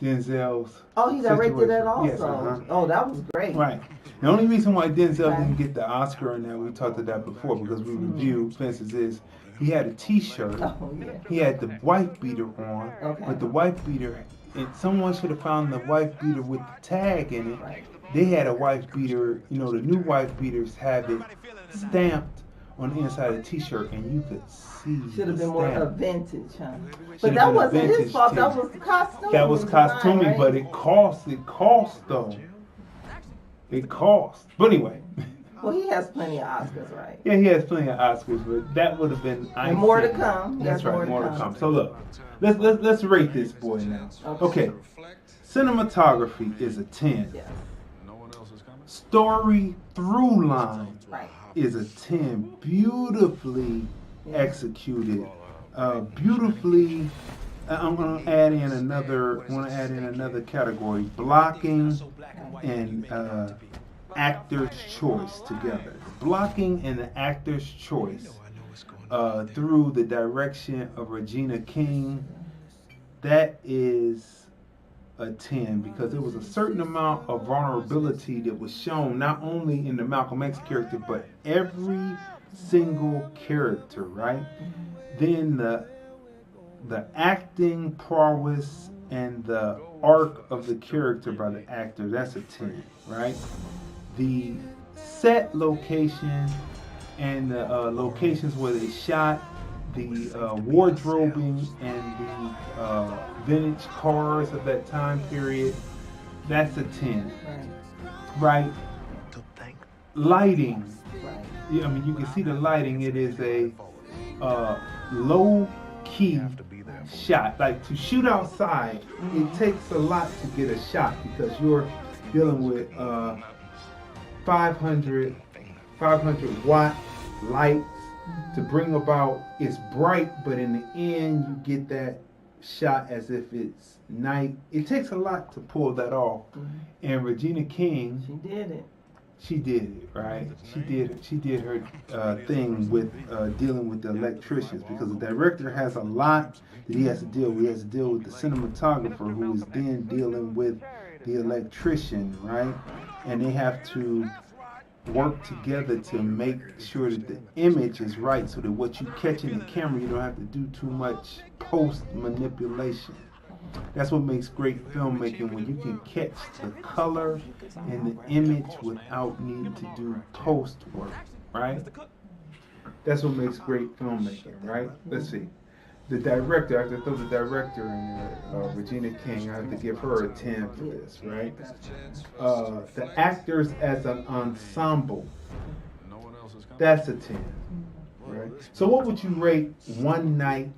Denzel's. Oh, he directed that situation. also. Yes, uh-huh. Oh, that was great. Right. The only reason why Denzel didn't get the Oscar in that, we talked about that before because we reviewed Fences, is he had a T-shirt. Oh yeah. He had the wife beater on, Okay. but the wife beater, and someone should have found the wife beater with the tag in it. Right. They had a wife beater, the new wife beaters have it stamped on the inside of the T-shirt, and you could see. Should have the been more stamp. of vintage, huh? Should But have that been a wasn't his vintage fault. That too. was the costume. That was costuming, right? but it cost though. It cost. But anyway. Well, he has plenty of Oscars, right? Yeah, he has plenty of Oscars, but that would have been. And more to come. That's Yes, right, more to come. So look, let's rate this boy now. Okay, cinematography is a 10. Yes. Story through line Right. is a 10. Beautifully executed. Beautifully. I'm gonna add in another category: blocking and actor's choice together. Blocking and the actor's choice through the direction of Regina King. That is a 10 because there was a certain amount of vulnerability that was shown not only in the Malcolm X character but every single character, right? Then the acting prowess and the arc of the character by the actor, that's a 10, right? The set location and the locations where they shot, the wardrobing and the vintage cars of that time period, that's a 10, right? Lighting, Right. yeah, I mean you can see the lighting. It is a low key shot. Like to shoot outside, it takes a lot to get a shot because you're dealing with 500 watt lights to bring about. It's bright, but in the end you get that shot as if it's night. It takes a lot to pull that off, and Regina King She did it. she did it, right? She did her thing with dealing with the electricians, because the director has a lot that he has to deal with. He has to deal with the cinematographer, who is then dealing with the electrician, right? And they have to work together to make sure that the image is right, so that what you catch in the camera, you don't have to do too much post manipulation. That's what makes great filmmaking, when you can catch the color and the image without needing to do post work, right? That's what makes great filmmaking, right? Let's see. The director, I have to throw the director in there, Regina King. I have to give her a 10 for this, right? The actors as an ensemble, that's a 10, right? So what would you rate One Night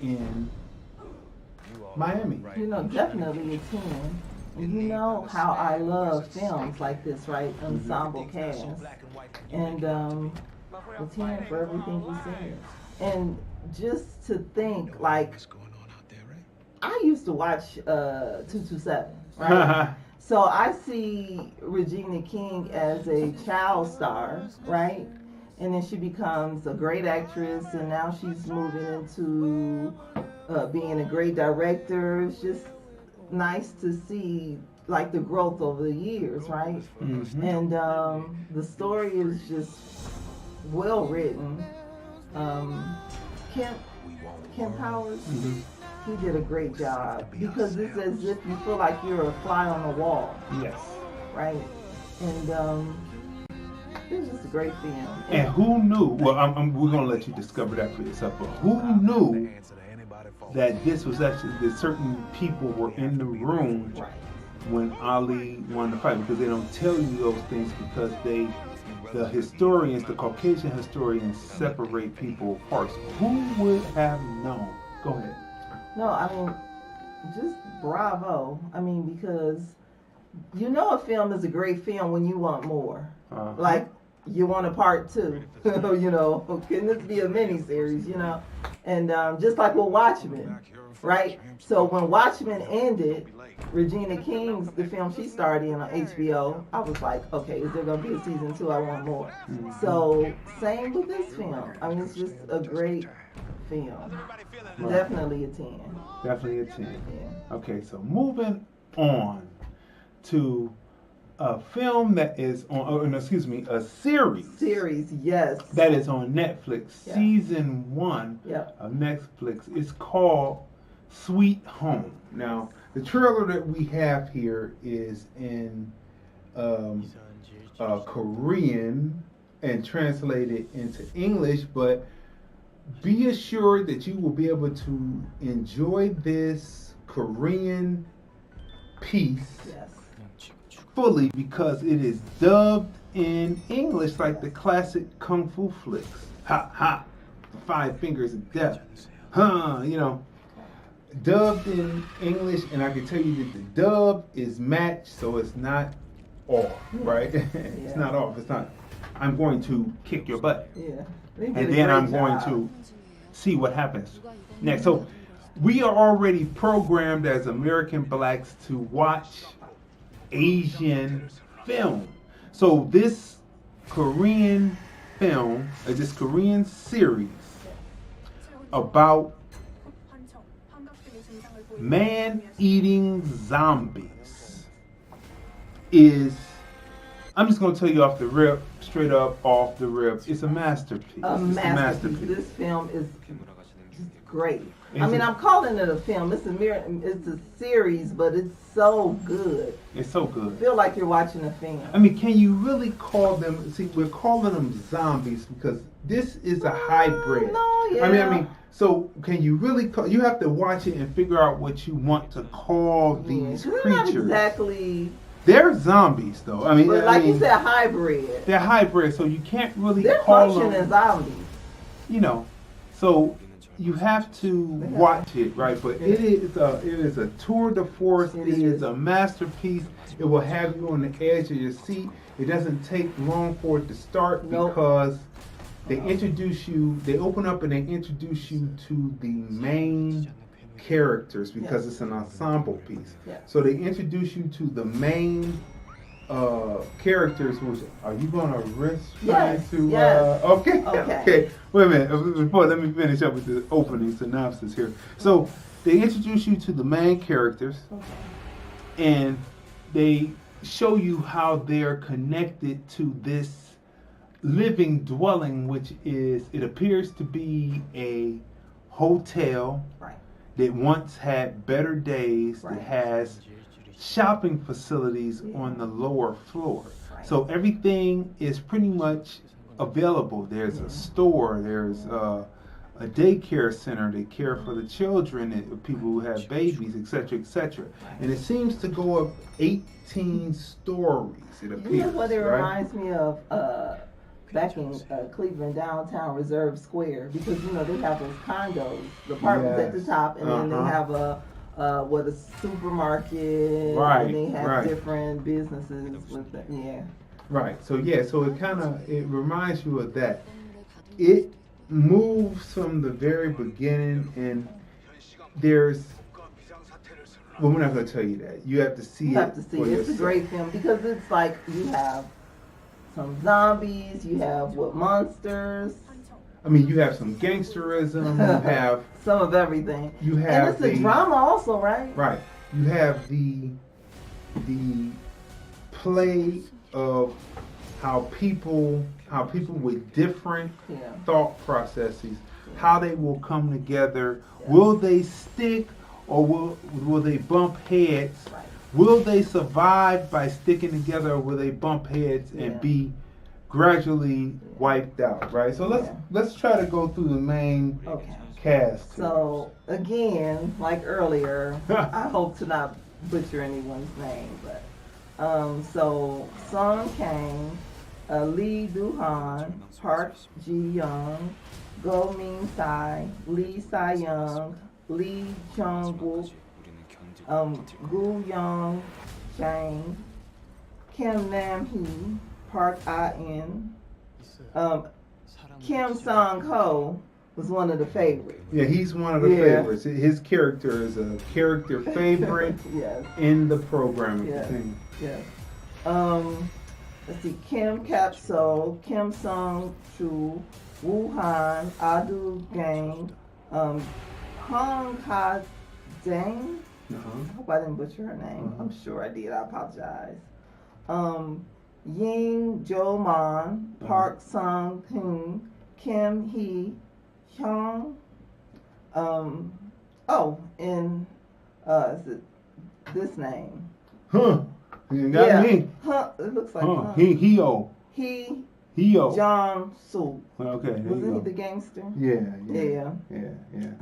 in Miami? You know, definitely a 10. And you know how I love films like this, right? Ensemble cast. And a 10 for everything you said. And just to think, like, I used to watch 227, right? So I see Regina King as a child star, right? And then she becomes a great actress, and now she's moving into being a great director. It's just nice to see, like, the growth over the years, right? Mm-hmm. And the story is just well written. Ken Powers, he did a great job, because it's as if you feel like you're a fly on the wall. Yes. Right? And it was just a great film. And who knew, well, we're going to let you discover that for yourself, but who knew that this was actually, that certain people were in the room when Ali won the fight? Because they don't tell you those things, because the historians, the Caucasian historians, separate people apart. So who would have known? Go ahead. No, I mean, just bravo. I mean, because you know a film is a great film when you want more. Like, you want a part 2. You know, can this be a miniseries, you know? And just like with Watchmen, right? So when Watchmen ended, Regina King's, the film she starred in on HBO, I was like, okay, is there going to be a season 2? I want more. Mm-hmm. So same with this film. I mean, it's just a great film. Right. Definitely a 10. Definitely a 10. Yeah. Okay, so moving on to a film that is on, a series. Series, yes. That is on Netflix, yeah. Season 1 of Netflix. It's called Sweet Home. Now, the trailer that we have here is in Korean and translated into English, but be assured that you will be able to enjoy this Korean piece fully, because it is dubbed in English like the classic kung fu flicks. Ha ha, 5 fingers of death. You know, dubbed in English, and I can tell you that the dub is matched, so it's not off, right? It's not off. It's not, I'm going to kick your butt. Yeah. And then I'm going to see what happens next. So we are already programmed as American blacks to watch Asian film. So this Korean film, this Korean series about man-eating zombies is, I'm just going to tell you off the rip, straight up off the rip, it's a masterpiece. A masterpiece. This film is great. I mean, I'm calling it a film. It's a series, but it's so good. It's so good. I feel like you're watching a film. I mean, can you really call them? See, we're calling them zombies because this is a hybrid. No, yeah. I mean, so can you really call? You have to watch it and figure out what you want to call these creatures. Not exactly. They're zombies, though. I mean, but like you said, hybrid. They're hybrid, so you can't really They're call them. They're functioning as zombies. You know, so you have to watch it, right? But it is a tour de force. It is a masterpiece. It will have you on the edge of your seat. It doesn't take long for it to start because they introduce you. They open up and they introduce you to the main characters because it's an ensemble piece. So they introduce you to the main characters. Which are you gonna risk Yes, trying to? yes. Okay. Okay. Wait a minute. Before, let me finish up with the opening synopsis here. So they introduce you to the main characters, and they show you how they're connected to this living dwelling, which is, it appears to be a hotel Right. that once had better days, Right. that has shopping facilities on the lower floor. Right. So everything is pretty much available. There's a store, there's a daycare center, they care for the children, and people who have babies, etc., etc. And it seems to go up 18 stories, it appears. You know what it right? reminds me of? Back in Cleveland, downtown Reserve Square, because you know they have those condos, the apartments at the Yes. top, and then they Uh-huh. have a supermarket, Right, and they have right. different businesses with it. Yeah. Right. So yeah, so it reminds you of that. It moves from the very beginning, and there's, well, we're not going to tell you that. You have to see You have to it see for it. It's a yourself. great film because it's like you have some zombies, you have monsters, I mean, you have some gangsterism. You have some of everything. you And have it's a drama also, right? Right. You have the play of how people with different Yeah. thought processes, how they will come together. Will they stick, or will they bump heads? Right. Will they survive by sticking together, or will they bump heads and Yeah. be gradually wiped out? Right. So let's try to go through the main Okay. cast. So again, like earlier, I hope to not butcher anyone's name, but so Song Kang, Lee Do-han, Park Ji-young, Go Min-sai, Lee Sai-young, Lee Jung-wook, Gu Young-jang, Kim Nam-hee, Park Ah-in, Kim Song-ho was one of the favorites. Yeah, he's one of the Yeah. favorites. His character is a character favorite Yes. in the program. Yes. Thing. Yes. Let's see. Kim Capsule, Kim Sung Chu, Wu Han, Adu Gang, Hong Ka Dang. I hope I didn't butcher her name. I'm sure I did. I apologize. Ying Jo Man, Park Sung Hyun, Kim Hee Hyung. And is it this name? Huh. You got me. Huh. It looks like Huh. huh. He-o. John Soo. Okay, there Wasn't you he go. the gangster? Yeah.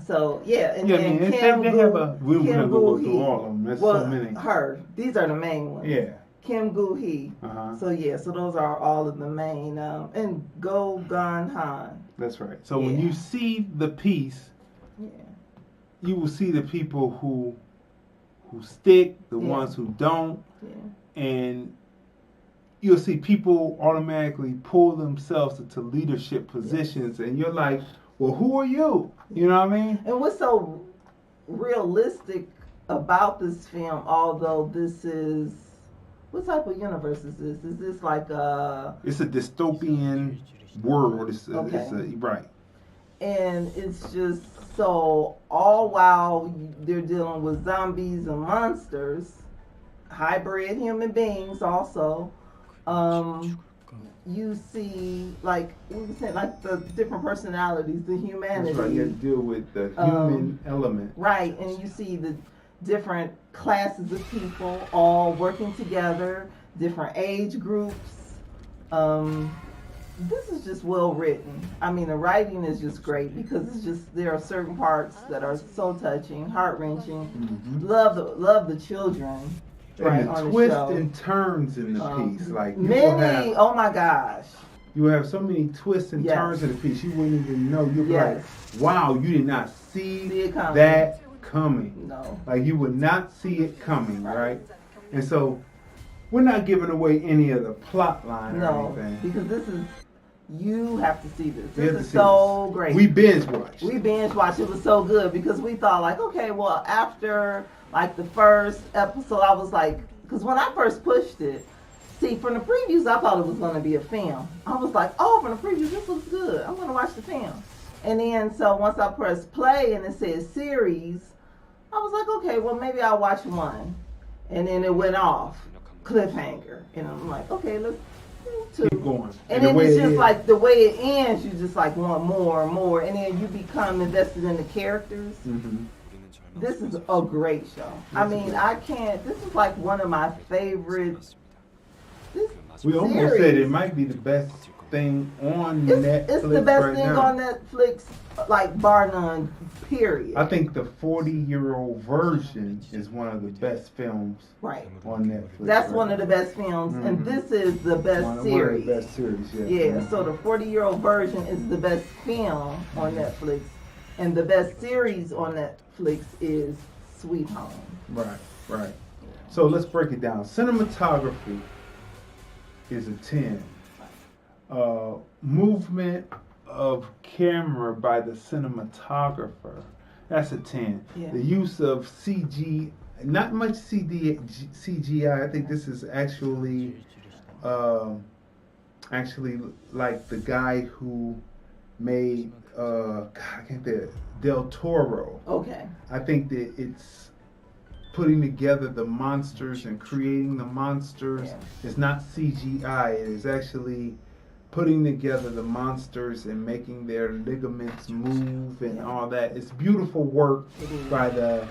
So and Yeah, I then mean, Kim they Gu, have a, we're not Kim going to go Gu through Hee. all of them. There's Well, so many. her. These are the main ones. Yeah. Kim Gu Hee. Uh-huh. So so those are all of the main. And Go Gun Han. That's right. So when Yeah. you see the piece, Yeah. you will see the people who stick, the Yeah. ones who don't, Yeah. and you'll see people automatically pull themselves into leadership positions, and you're like, well, who are you? You know what I mean? And what's so realistic about this film, although this is, what type of universe is this? Is this like It's a dystopian world. It's Okay. right. and it's just so, all while they're dealing with zombies and monsters, hybrid human beings also, you see, like we were saying, like the different personalities, the humanity. That's right. You have to deal with the human element. Right, and you see the different classes of people all working together, different age groups. This is just well written. I mean, the writing is just great because it's just, there are certain parts that are so touching, heart wrenching. Mm-hmm. Love the children. Right, And the on twists the show. and turns in the piece, like Many, oh my gosh. you have so many twists and Yes. turns in the piece, you wouldn't even know. You'd be Yes. like, wow, you did not see See it coming. that coming. No. Like you would not see it coming, right? And so we're not giving away any of the plot line or No, anything. because this is, you have to see this. We have This to is see so this. great. We binge watched. We binge watched. It was so good because we thought like, okay, well, after like the first episode, I was like, because when I first pushed it, See, from the previews, I thought it was going to be a film. I was like, oh, from the previews, this looks good. I'm going to watch the film. And then, so once I pressed play and it said series, I was like, okay, well, maybe I'll watch one. And then it went off, cliffhanger. And I'm like, okay, let's do two. Keep going. And then it's just like the way it ends, you just like want more and more. And then you become invested in the characters. Mm-hmm. This is a great show. I mean, this is like one of my favorites. We almost said it might be the best thing on Netflix. It's the best right thing now. on Netflix, like bar none, period. I think the 40-year-old version is one of the best films Right. on Netflix. That's one of the best films, and this is the best series. One of the best series, yeah. Yeah, so the 40-year-old version is the best film on Netflix, and the best series on Netflix is Sweet Home. Right. So let's break it down. Cinematography is a 10. Movement of camera by the cinematographer, that's a 10. Yeah. The use of CG, not much CGI. I think this is actually like the guy who made I can't think, Del Toro. Okay. I think that it's putting together the monsters and creating the monsters. Yeah. It's not CGI. It is actually putting together the monsters and making their ligaments move and all that. It's beautiful work by the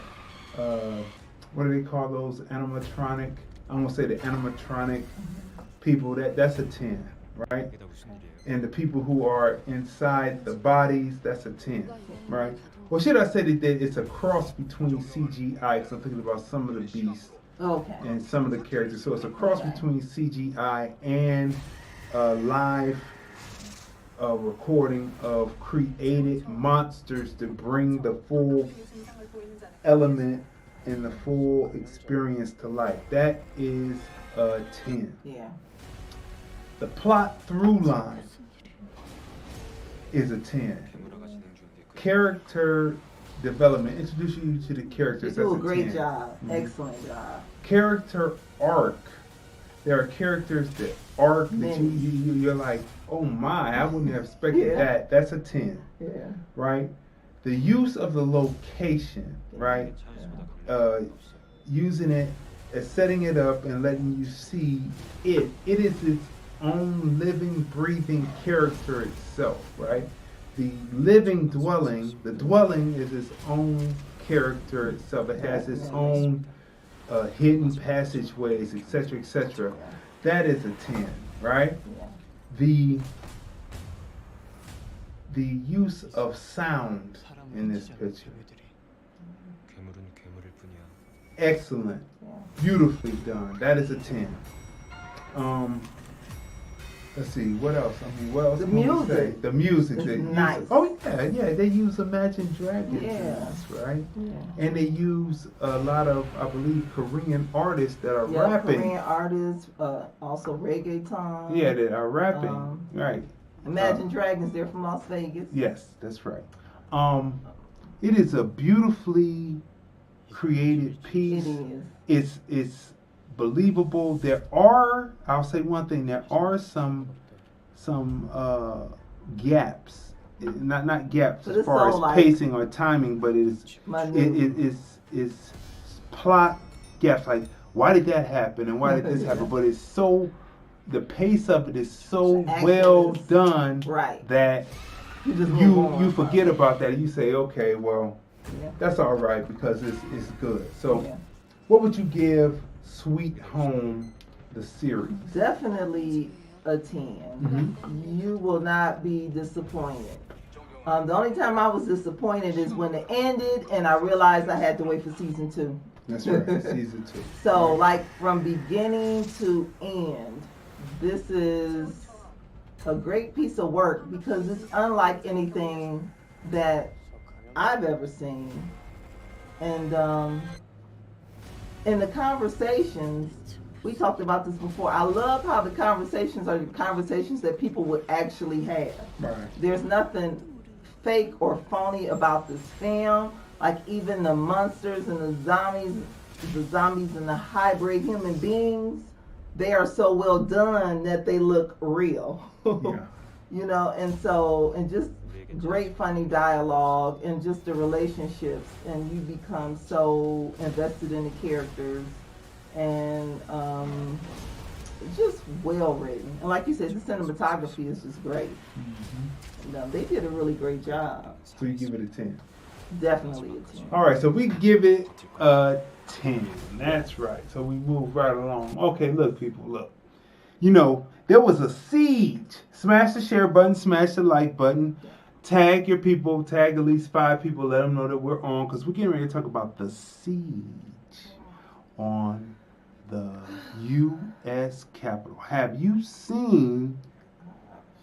what do they call those animatronic? I'm gonna say the animatronic people. That's a 10, right? And the people who are inside the bodies, that's a 10, right? Or should I say that it's a cross between CGI, because I'm thinking about some of the beasts and some of the characters. So it's a cross between CGI and live recording of created monsters to bring the full element and the full experience to life. That is a 10. Yeah. The plot through line is a 10. Character development, introduce you to the characters. You do a that's great 10. job. Mm-hmm. Excellent job. Character arc. There are characters that arc that you're like, oh my, I wouldn't have expected that. That's a 10. Yeah. Right? The use of the location, right? Using it, setting it up and letting you see it. It is its own living, breathing character itself, right? The living dwelling, the dwelling is its own character itself. It has its own hidden passageways, etc., etc. That is a 10, right? The use of sound in this picture, excellent, beautifully done. That is a 10. Let's see, what else? I mean, what else? The can we music. say? The music. It's They nice. use, oh yeah, they use Imagine Dragons in this, right? Yeah. And they use a lot of, I believe, Korean artists that are Yeah, rapping. Korean artists, also reggaeton. Yeah, that are rapping. Right. Imagine Dragons, they're from Las Vegas. Yes, that's right. It is a beautifully created piece. It is. It's believable. I'll say one thing, there are some gaps. Not gaps But as it's far so as like pacing or timing, but it's plot gaps. Like, why did that happen and why did this happen? But it's so, the pace of it is so well done that you forget about that. You say, okay, well, that's all right because it's good. So, what would you give Sweet Home, the series? Definitely a 10. You will not be disappointed. The only time I was disappointed is when it ended and I realized I had to wait for season 2. That's right, season 2. So, like, from beginning to end, this is a great piece of work because it's unlike anything that I've ever seen. And in the conversations, we talked about this before. I love how the conversations are the conversations that people would actually have. Right. There's nothing fake or phony about this film. Like even the monsters and the zombies and the hybrid human beings, they are so well done that they look real. Yeah. You know, and just great funny dialogue and just the relationships, and you become so invested in the characters, and just well written. And like you said, the cinematography is just great. Mm-hmm. You know, they did a really great job. So you give it a 10. Definitely a 10. All right, so we give it a 10. That's right. So we move right along. Okay, look, people, look. You know, there was a siege. Smash the share button, smash the like button. Tag your people, tag at least 5 people, let them know that we're on, because we're getting ready to talk about the siege on the U.S. Capitol. Have you seen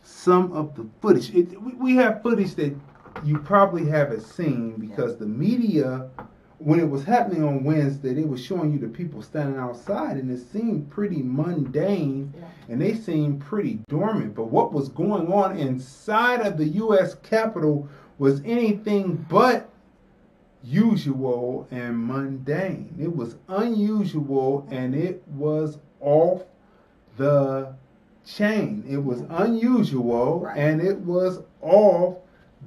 some of the footage? We have footage that you probably haven't seen because the media, when it was happening on Wednesday, they were showing you the people standing outside, and it seemed pretty mundane, and they seemed pretty dormant. But what was going on inside of the U.S. Capitol was anything but usual and mundane. It was unusual, and it was off the chain. It was unusual, and it was off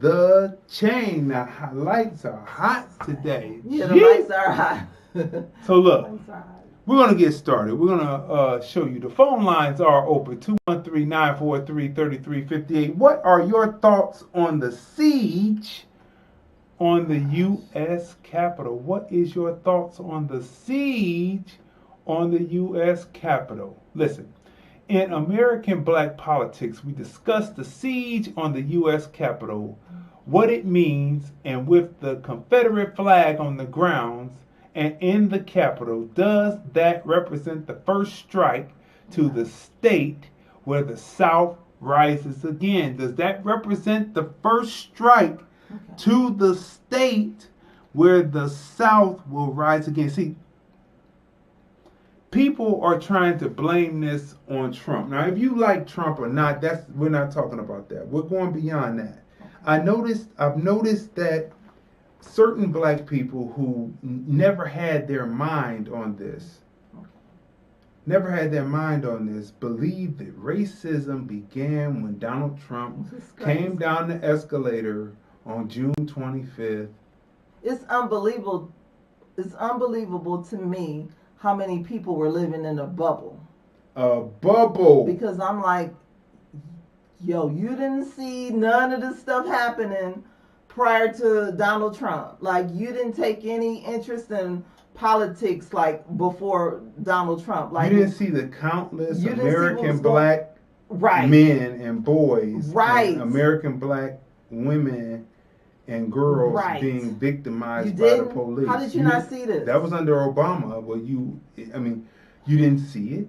the chain. The lights are hot today. Yeah, the lights are hot. So look, we're going to get started. We're going to show you the phone lines are open. 213-943-3358. What are your thoughts on the siege on the U.S. Capitol? What is your thoughts on the siege on the U.S. Capitol? Listen. In American Black politics, we discuss the siege on the U.S. Capitol, what it means, and with the Confederate flag on the grounds and in the Capitol, does that represent the first strike to the state where the South rises again? Does that represent the first strike to the state where the South will rise again? See, people are trying to blame this on Trump. Now, if you like Trump or not, we're not talking about that. We're going beyond that. I've noticed that certain black people who never had their mind on this, believe that racism began when Donald Trump came down the escalator on June 25th. It's unbelievable. It's unbelievable to me how many people were living in a bubble. A bubble. Because I'm like, yo, you didn't see none of this stuff happening prior to Donald Trump. Like, you didn't take any interest in politics, like, before Donald Trump. Like, you didn't see the countless American black men and boys, and American black women and girls being victimized by the police. How did you not see this? That was under Obama. Well, you didn't see it,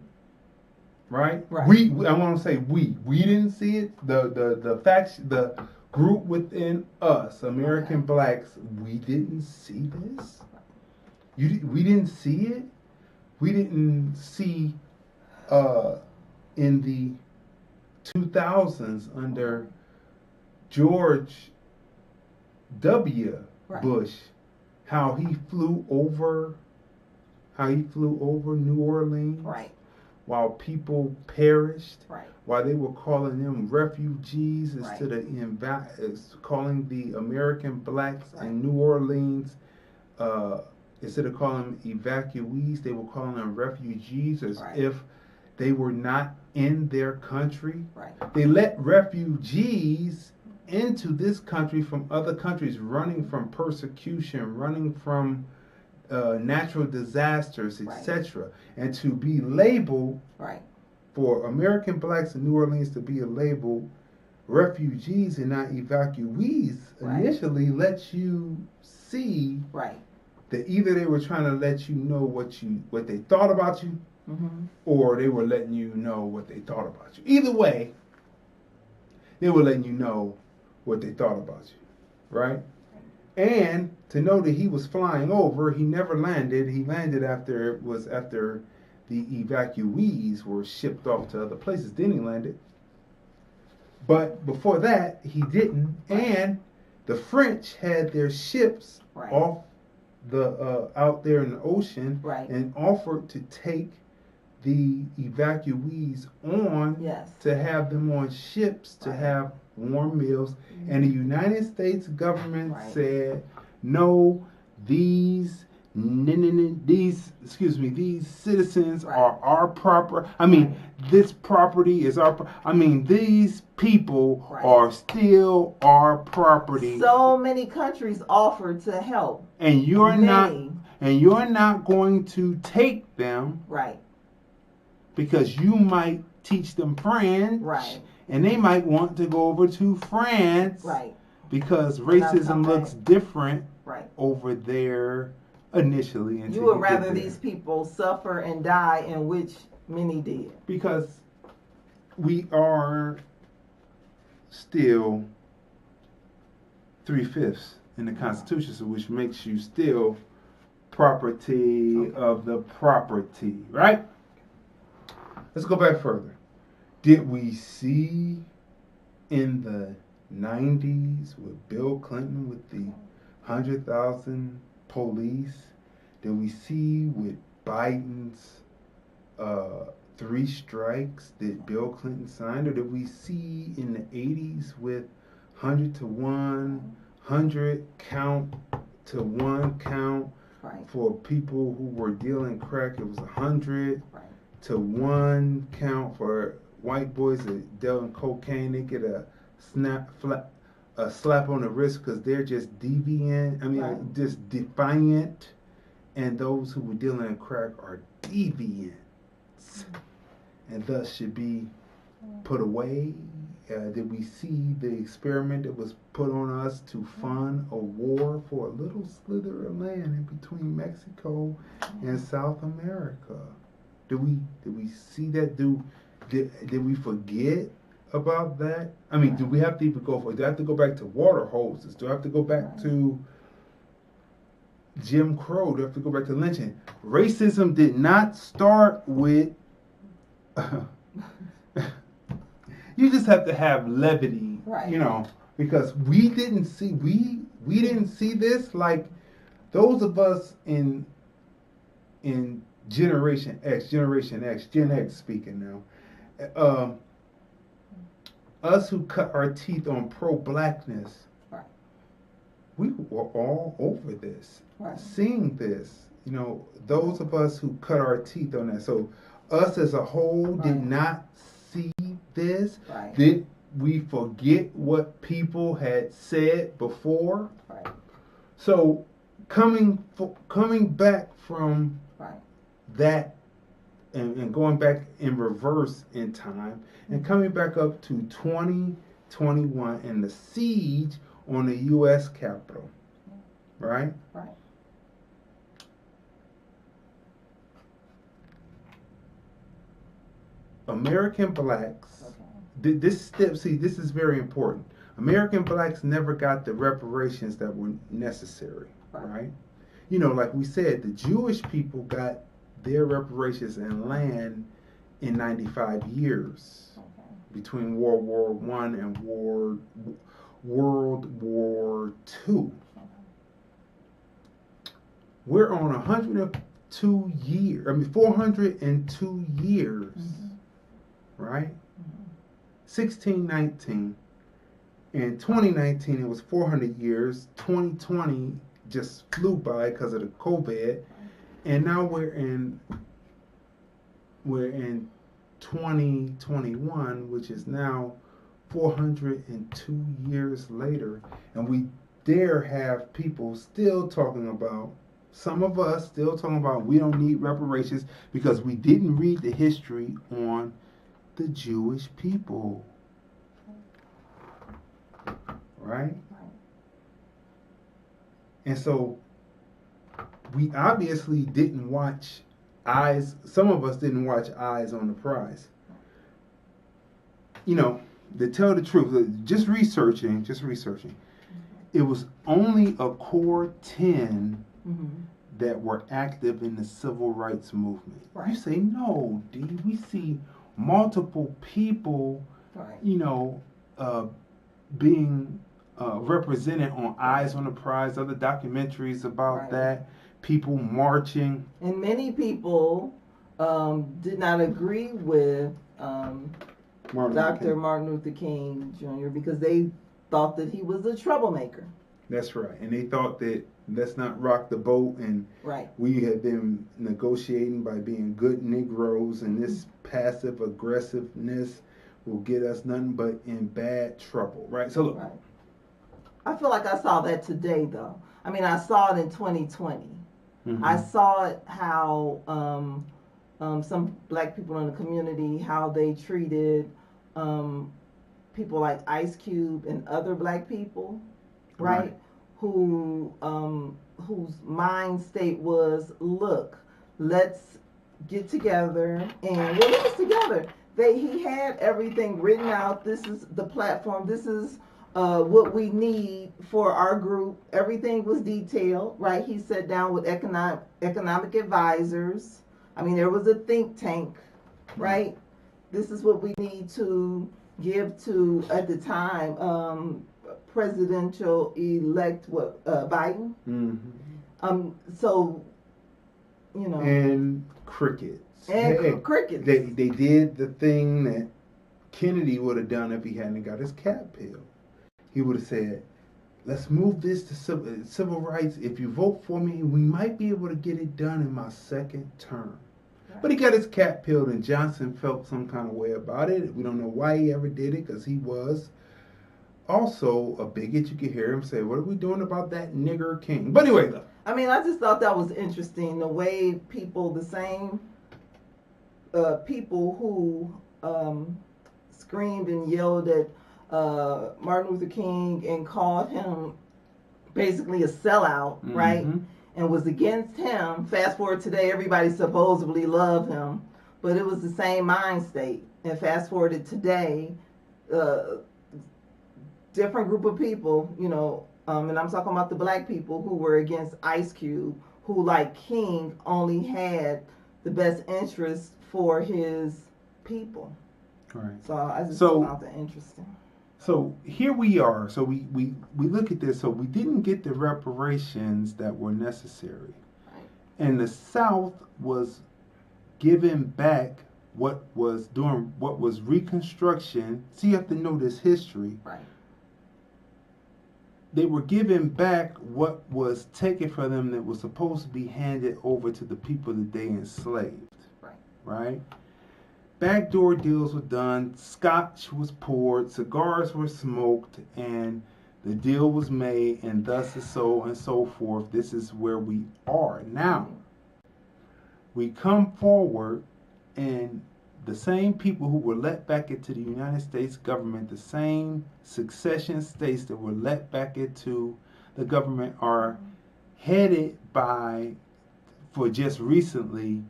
right? I want to say we didn't see it. The group within us, American blacks, we didn't see this. We didn't see it. We didn't see in the 2000s under George W. Bush, how he flew over New Orleans, while people perished, while they were calling them refugees instead of calling the American blacks in New Orleans, instead of calling them evacuees, they were calling them refugees as if they were not in their country. They let refugees into this country from other countries, running from persecution, running from natural disasters, etc. And to be labeled, for American blacks in New Orleans to be labeled refugees and not evacuees, initially lets you see that either they were trying to let you know what they thought about you, or they were letting you know what they thought about you. Either way, they were letting you know what they thought about you, right? And to know that he was flying over, he never landed. He landed after the evacuees were shipped off to other places. Then he landed. But before that, he didn't. And the French had their ships off out there in the ocean and offered to take the evacuees on Yes. to have them on ships to Right. have warm meals. And the United States government Right. said, no, these citizens Right. are our proper. I mean, this property is our. I mean, these people Right. are still our property. So many countries offered to help. And you're Many. not going to take them Right. because you might teach them French, Right. and they might want to go over to France, Right. because And not racism come looks back. different Right. over there initially. Until You would get rather there. these people suffer and die, in which many did. Because we are still 3/5 in the Constitution, so which makes you still property of the property, right? Let's go back further. Did we see in the 90s with Bill Clinton with the 100,000 police? Did we see with Biden's 3 strikes that Bill Clinton signed? Or did we see in the 80s with 100 to 1, 100 count to 1 count? Right. For people who were dealing crack, it was 100 Right. to 1 count. For white boys that dealt in cocaine, they get a slap on the wrist because they're just deviant. I mean, Right. just defiant. And those who were dealing in crack are deviants, and thus should be put away. Did we see the experiment that was put on us to fund a war for a little slither of land in between Mexico and South America? Did we see that? Did we forget about that? I mean, do we have to even go for? Do I have to go back to water hoses? Do I have to go back to Jim Crow? Do I have to go back to lynching? Racism did not start with. You just have to have levity, Right. you know, because we didn't see this. Like those of us in Generation X, Gen X speaking now, us who cut our teeth on pro-blackness, Right. we were all over this, Right. seeing this. You know, those of us who cut our teeth on that. So us as a whole did Right. not see this. Right. Did we forget what people had said before? Right. So coming back from Right. that and going back in reverse in time and coming back up to 2021 and the siege on the U.S. Capitol, right? Right. American blacks, Okay. this is very important. American blacks never got the reparations that were necessary, right? You know, like we said, the Jewish people got their reparations and land in 95 years Okay. between World War I and World War II. We're on 402 years, right? 1619. In 2019, it was 400 years. 2020 just flew by because of the COVID, and now we're in 2021, which is now 402 years later, and we dare have people still talking about. Some of us still talking about we don't need reparations because we didn't read the history on the Jewish people. Right? And so we obviously didn't watch some of us didn't watch Eyes on the Prize. You know, to tell the truth, just researching, it was only a core 10 that were active in the civil rights movement. Right. You say, no, D, we see multiple people, Right. you know, being represented on Eyes on the Prize, other documentaries about Right. that, people marching. And many people did not agree with Dr. King. Martin Luther King Jr. because they thought that he was a troublemaker. That's right. And they thought that let's not rock the boat, and Right. we had been negotiating by being good Negroes, and this passive aggressiveness will get us nothing but in bad trouble. Right? So look. Right. I feel like I saw that today, though. I mean, I saw it in 2020. Mm-hmm. I saw it how some black people in the community, how they treated people like Ice Cube and other black people, right? Who whose mind state was, look, let's get together, and well, it was together. He had everything written out. This is the platform. This is what we need for our group. Everything was detailed, right? He sat down with economic advisors. I mean, there was a think tank, right? This is what we need to give to, at the time, presidential elect Biden. Mm-hmm. So, you know, and crickets. And crickets. They did the thing that Kennedy would have done if he hadn't got his cat pill. He would have said, let's move this to civil rights. If you vote for me, we might be able to get it done in my second term. Right. But he got his cat peeled, and Johnson felt some kind of way about it. We don't know why he ever did it, because he was also a bigot. You could hear him say, what are we doing about that nigger king? But anyway, though. I mean, I just thought that was interesting, the way people, the same people who screamed and yelled at Martin Luther King and called him basically a sellout, mm-hmm. right? And was against him. Fast forward today, everybody supposedly loved him, but it was the same mind state. And fast forwarded today, different group of people, you know, and I'm talking about the black people who were against Ice Cube, who, like King, only had the best interest for his people. Right. So I just found that interesting. So here we are. So we look at this. So we didn't get the reparations that were necessary. Right. And the South was giving back what was Reconstruction. See, you have to know this history. Right. They were giving back what was taken from them that was supposed to be handed over to the people that they enslaved. Right. Right? Backdoor deals were done, scotch was poured, cigars were smoked, and the deal was made, and thus and so forth. This is where we are now. We come forward, and the same people who were let back into the United States government, the same succession states that were let back into the government, are headed by, for just recently,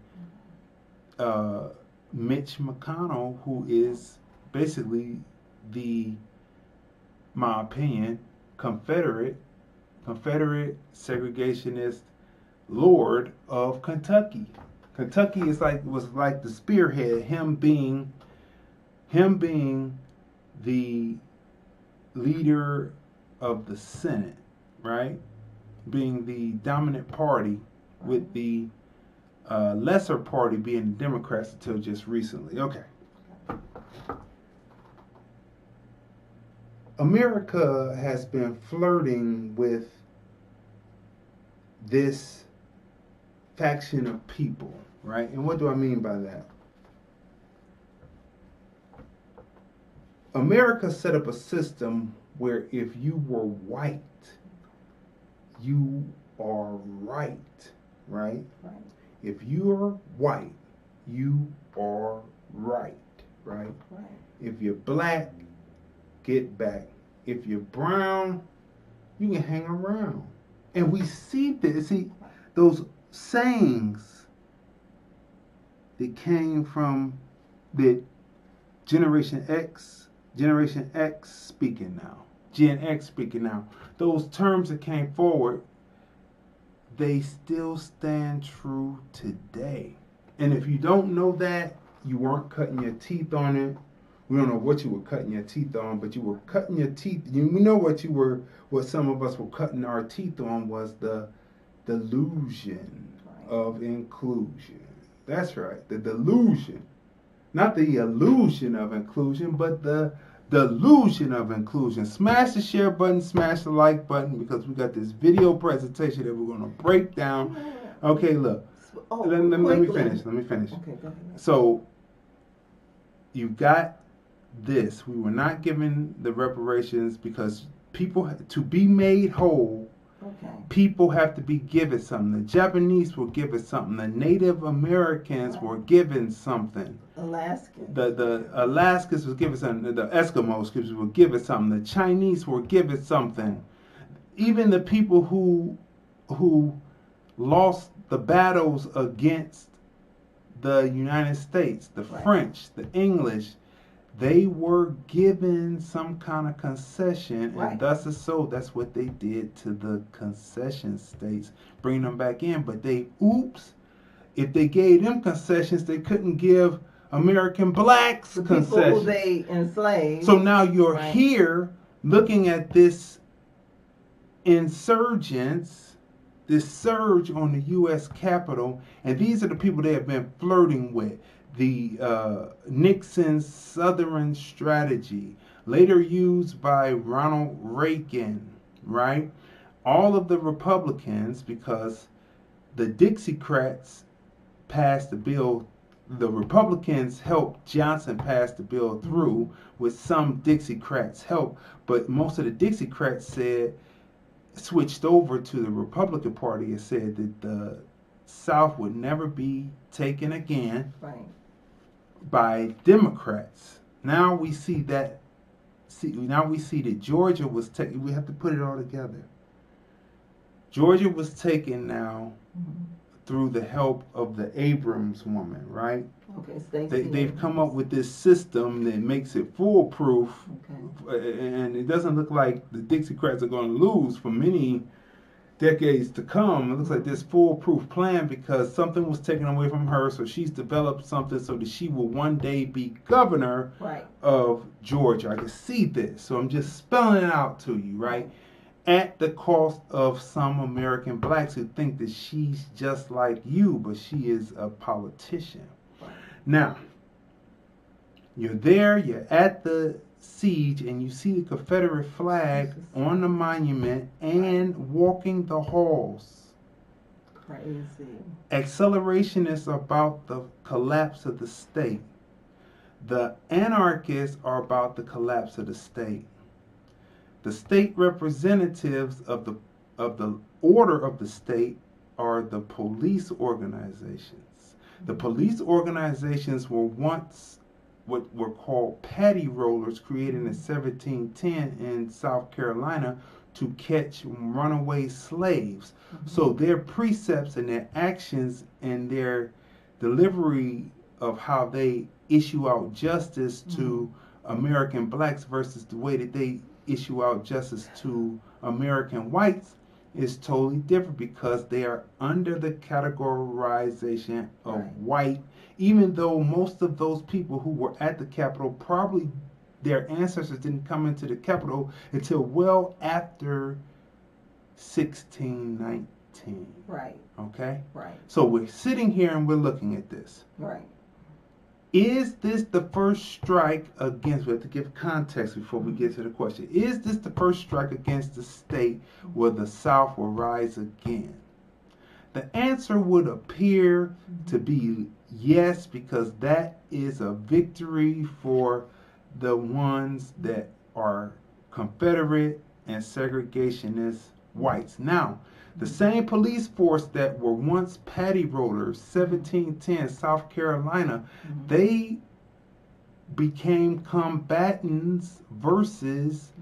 Mitch McConnell, who is basically my opinion, Confederate segregationist lord of Kentucky. Kentucky was like the spearhead, him being the leader of the Senate, right? Being the dominant party, with the lesser party being the Democrats until just recently. Okay. America has been flirting with this faction of people, right? And what do I mean by that? America set up a system where if you were white, you are right, right? Right. If you're white, you are right, right? Right. If you're black, get back. If you're brown, you can hang around. And we see this, those sayings that came from the Generation X speaking now, Gen X speaking now, those terms that came forward, they still stand true today. And if you don't know that, you weren't cutting your teeth on it. We don't know what you were cutting your teeth on, but you were cutting your teeth. We know what some of us were cutting our teeth on was the delusion of inclusion. That's right. The delusion. Not the illusion of inclusion, but the delusion of inclusion. Smash the share button, smash the like button, because we got this video presentation that we're going to break down. Okay, look. Let me finish. Okay, go ahead. So, you got this. We were not given the reparations because people, to be made whole, Okay. people have to be given something. The Japanese were given something. The Native Americans were given something. Alaska. The Alaskans was given something. The Eskimos were given something. The Chinese were given something. Even the people who lost the battles against the United States, the French, the English, they were given some kind of concession, and thus is so. That's what they did to the concession states, bringing them back in. But if they gave them concessions, they couldn't give American blacks concessions. People who they enslaved. So now you're here looking at this insurgence, this surge on the U.S. Capitol, and these are the people they have been flirting with. The Nixon's Southern strategy, later used by Ronald Reagan, right? All of the Republicans, because the Dixiecrats passed the bill, the Republicans helped Johnson pass the bill through with some Dixiecrats' help, but most of the Dixiecrats switched over to the Republican Party and said that the South would never be taken again by Democrats. Now we see that. Now we see that Georgia was taken. We have to put it all together. Georgia was taken now through the help of the Abrams woman, right? Okay, they've come up with this system that makes it foolproof, and it doesn't look like the Dixiecrats are going to lose for many decades to come. It looks like this foolproof plan because something was taken away from her, so she's developed something so that she will one day be governor of Georgia. I can see this, so I'm just spelling it out to you, right? At the cost of some American blacks who think that she's just like you, but she is a politician. Now, you're there, you're at the siege, and you see the Confederate flag on the monument and walking the halls. Crazy. Acceleration is about the collapse of the state. The anarchists are about the collapse of the state. The state representatives of the order of the state are the police organizations. The police organizations were once what were called paddy rollers, created in 1710 in South Carolina to catch runaway slaves. So their precepts and their actions and their delivery of how they issue out justice to American blacks versus the way that they issue out justice to American whites is totally different because they are under the categorization of white, even though most of those people who were at the Capitol, probably their ancestors didn't come into the Capitol until well after 1619. Right. Okay? Right. So we're sitting here and we're looking at this. Right. Is this the first strike against, we have to give context before we get to the question. Is this the first strike against the state where the South will rise again? The answer would appear to be yes, because that is a victory for the ones that are Confederate and segregationist whites. Now, the same police force that were once paddy rollers, 1710 South Carolina, they became combatants versus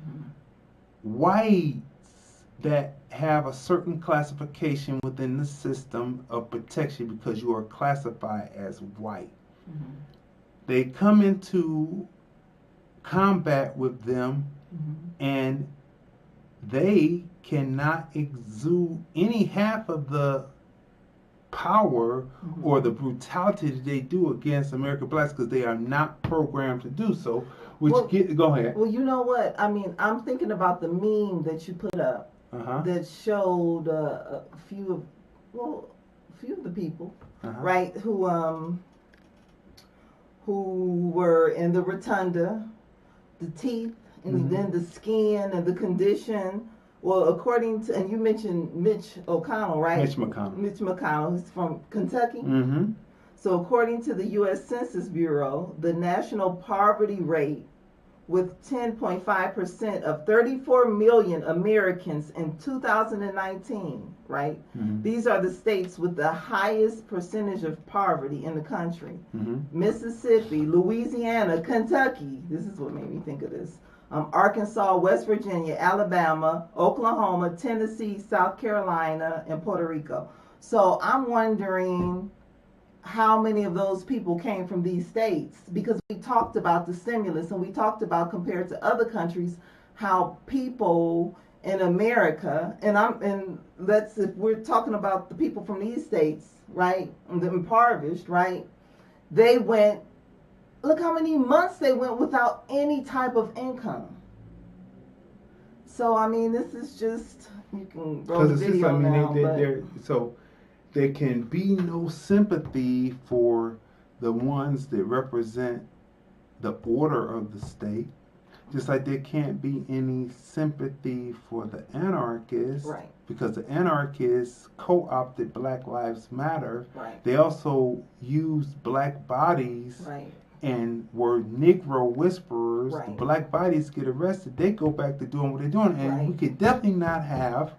whites that have a certain classification within the system of protection because you are classified as white. They come into combat with them and they cannot exude any half of the power or the brutality that they do against American blacks because they are not programmed to do so. Go ahead. Well, you know what? I mean, I'm thinking about the meme that you put up that showed few of the people, right, who were in the rotunda, the teeth, and then the skin and the condition. Well, according to, and you mentioned Mitch O'Connell, right? Mitch McConnell. Mitch McConnell, who's from Kentucky. Mm-hmm. So according to the U.S. Census Bureau, the national poverty rate with 10.5% of 34 million Americans in 2019, right? Mm-hmm. These are the states with the highest percentage of poverty in the country. Mm-hmm. Mississippi, Louisiana, Kentucky, this is what made me think of this, Arkansas, West Virginia, Alabama, Oklahoma, Tennessee, South Carolina, and Puerto Rico. So I'm wondering how many of those people came from these states, because we talked about the stimulus and we talked about, compared to other countries, how people in America, and if we're talking about the people from these states, right, the impoverished, right, they went, look how many months they went without any type of income. So I mean, this is just, you can roll the video now. So there can be no sympathy for the ones that represent the order of the state, just like there can't be any sympathy for the anarchists, right, because the anarchists co-opted Black Lives Matter. Right. They also used black bodies, right, and were Negro whisperers. Right. The black bodies get arrested, they go back to doing what they're doing, and right, we could definitely not have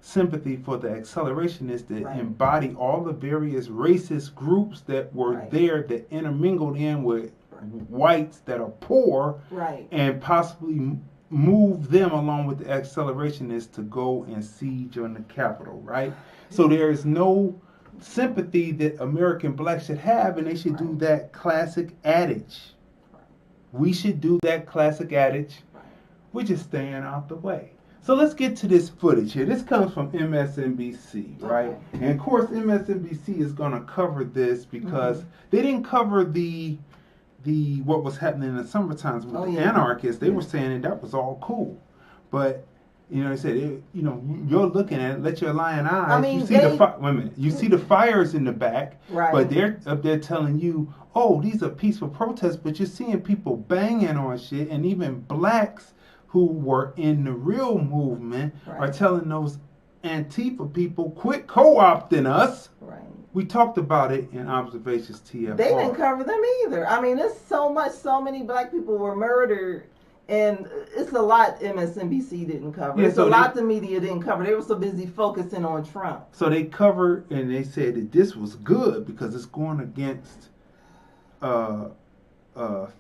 sympathy for the accelerationists that right, embody all the various racist groups that were right, there, that intermingled in with whites that are poor, right, and possibly move them along with the accelerationists to go and siege on the Capitol, right? So there is no sympathy that American blacks should have, and they should do that classic adage. We should do that classic adage. We're just staying out the way. So let's get to this footage here. This comes from MSNBC, right? Okay. And of course, MSNBC is going to cover this because they didn't cover the what was happening in the summer times with the anarchists. They were saying that was all cool, but they said, you're looking at it, let your lying eyes. I mean, you see wait a minute. You see the fires in the back, right, but they're up there telling you, oh, these are peaceful protests, but you're seeing people banging on shit, and even blacks who were in the real movement are telling those Antifa people, quit co-opting us. Right. We talked about it in Observations TFR. They didn't cover them either. I mean, there's so many black people were murdered, and it's a lot MSNBC didn't cover. It's a lot the media didn't cover. They were so busy focusing on Trump. So they covered, and they said that this was good because it's going against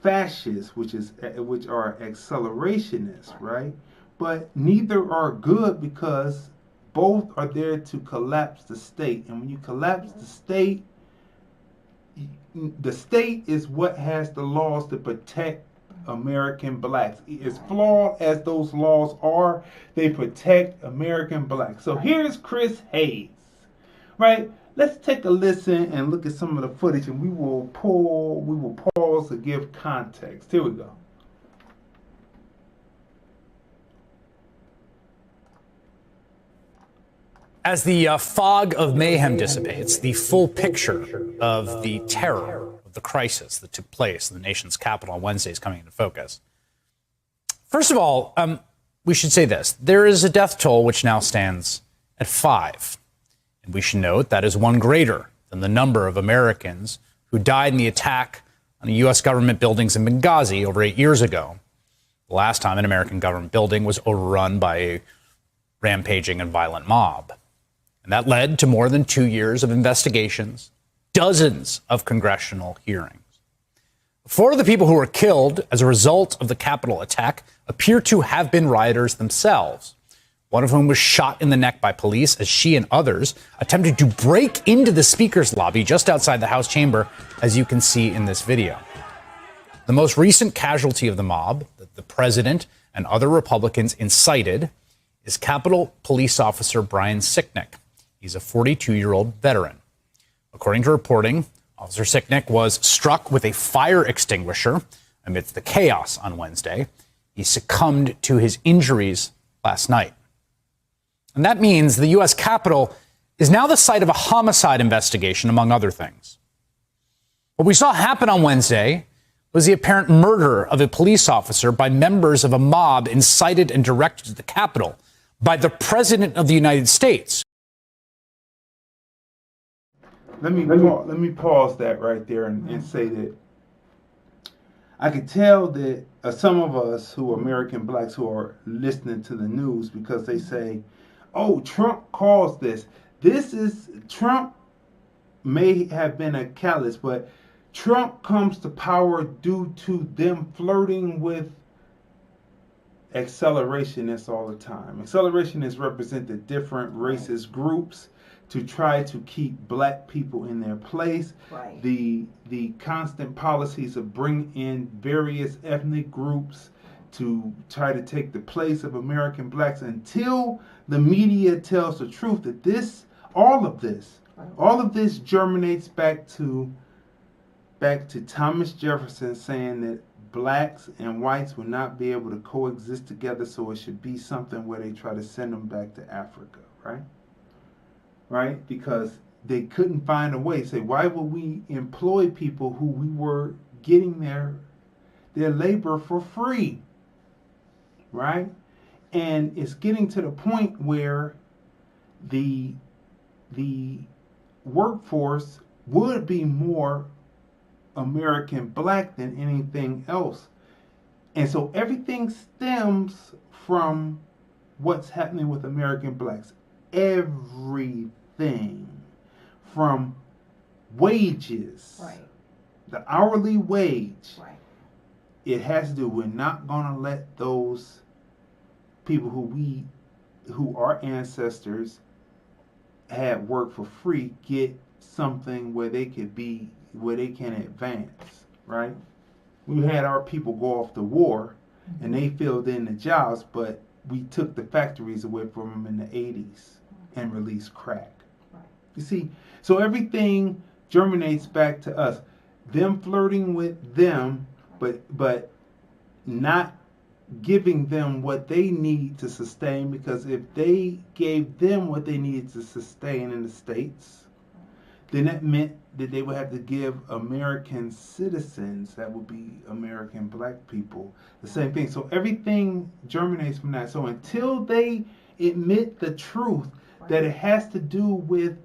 fascists, which are accelerationists, right? But neither are good because both are there to collapse the state. And when you collapse the state is what has the laws to protect American blacks. As flawed as those laws are, they protect American blacks. So here's Chris Hayes, right? Let's take a listen and look at some of the footage, and we will pause to give context. Here we go. As the fog of mayhem dissipates, the full picture of the terror of the crisis that took place in the nation's capital on Wednesday is coming into focus. First of all, we should say this. There is a death toll which now stands at 5. And we should note that is one greater than the number of Americans who died in the attack on the U.S. government buildings in Benghazi over 8 years ago. The last time an American government building was overrun by a rampaging and violent mob. And that led to more than 2 years of investigations, dozens of congressional hearings. 4 of the people who were killed as a result of the Capitol attack appear to have been rioters themselves, one of whom was shot in the neck by police as she and others attempted to break into the speaker's lobby just outside the House chamber, as you can see in this video. The most recent casualty of the mob that the president and other Republicans incited is Capitol Police Officer Brian Sicknick. He's a 42-year-old veteran. According to reporting, Officer Sicknick was struck with a fire extinguisher amidst the chaos on Wednesday. He succumbed to his injuries last night. And that means the U.S. Capitol is now the site of a homicide investigation, among other things. What we saw happen on Wednesday was the apparent murder of a police officer by members of a mob incited and directed to the Capitol by the President of the United States. Let me pause that right there and say that I could tell that some of us who are American blacks who are listening to the news, because they say, oh, Trump caused this. Trump may have been a catalyst, but Trump comes to power due to them flirting with accelerationists all the time. Accelerationists represent the different racist groups to try to keep black people in their place. Right. The constant policies of bringing in various ethnic groups to try to take the place of American blacks until the media tells the truth that all of this germinates back to Thomas Jefferson saying that blacks and whites will not be able to coexist together, so it should be something where they try to send them back to Africa, right? Right? Because they couldn't find a way. Say, why would we employ people who we were getting their labor for free? Right? And it's getting to the point where the workforce would be more American black than anything else. And so everything stems from what's happening with American blacks. Everything from wages, Right. the hourly wage. Right. It has to do. We're not going to let those people who our ancestors had worked for free get something where they can advance, right? We had our people go off to war and they filled in the jobs, but we took the factories away from them in the 80s and released crack. Right. You see, so everything germinates back to us. Them flirting with them, but not giving them what they need to sustain, because if they gave them what they needed to sustain in the States, then that meant that they would have to give American citizens, that would be American black people, the same thing. So everything germinates from that. So until they admit the truth that it has to do with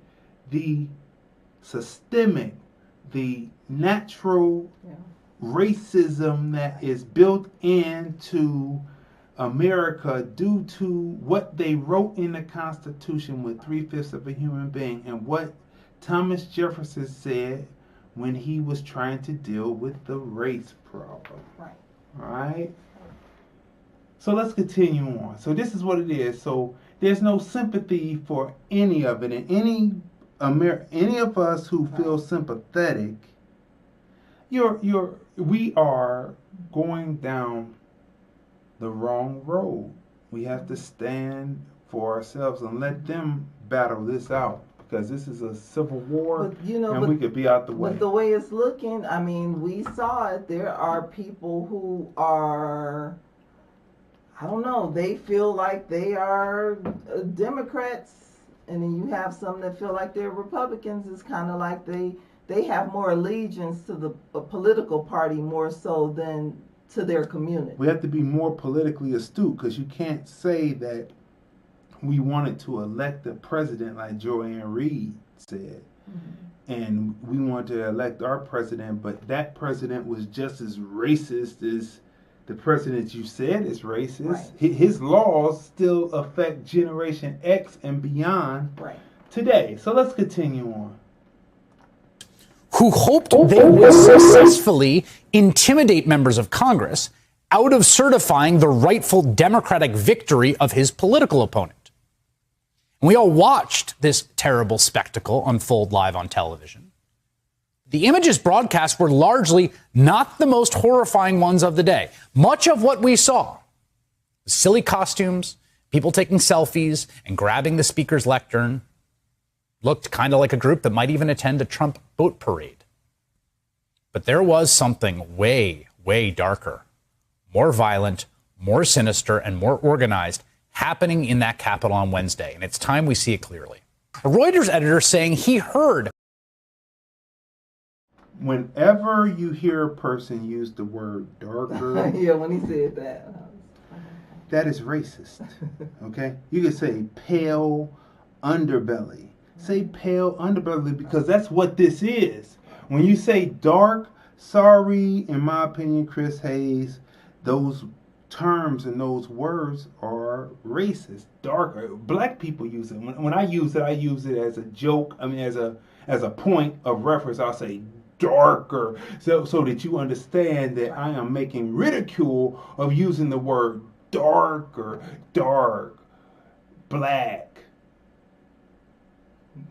the systemic, the natural racism that is built into America due to what they wrote in the Constitution with 3/5 of a human being, and what Thomas Jefferson said when he was trying to deal with the race problem. Right. All right? So let's continue on. So this is what it is. So there's no sympathy for any of it. And any of us who feel sympathetic, we are going down the wrong road. We have to stand for ourselves and let them battle this out, because this is a civil war, we could be out the way. But the way it's looking, I mean, we saw it. There are people who are, I don't know, they feel like they are Democrats, and then you have some that feel like they're Republicans. It's kind of like they have more allegiance to the political party more so than to their community. We have to be more politically astute, because you can't say that we wanted to elect a president like Joanne Reed said, and we wanted to elect our president, but that president was just as racist as the president you said is racist. Right. His laws still affect Generation X and beyond today. So let's continue on. Who hoped they would successfully intimidate members of Congress out of certifying the rightful Democratic victory of his political opponent. And we all watched this terrible spectacle unfold live on television. The images broadcast were largely not the most horrifying ones of the day. Much of what we saw was silly costumes, people taking selfies and grabbing the speaker's lectern. Looked kind of like a group that might even attend a Trump boat parade. But there was something way, way darker, more violent, more sinister, and more organized happening in that Capitol on Wednesday, and it's time we see it clearly. A Reuters editor saying he heard. Whenever you hear a person use the word darker, Yeah, when he said that. that is racist. Okay? You can say pale underbelly. Say pale underbelly because that's what this is. When you say dark, sorry, in my opinion, Chris Hayes, those terms and those words are racist. Darker. Black people use it. When I use it as a joke. I mean, as a point of reference. I'll say darker, so that you understand that I am making ridicule of using the word darker, dark, black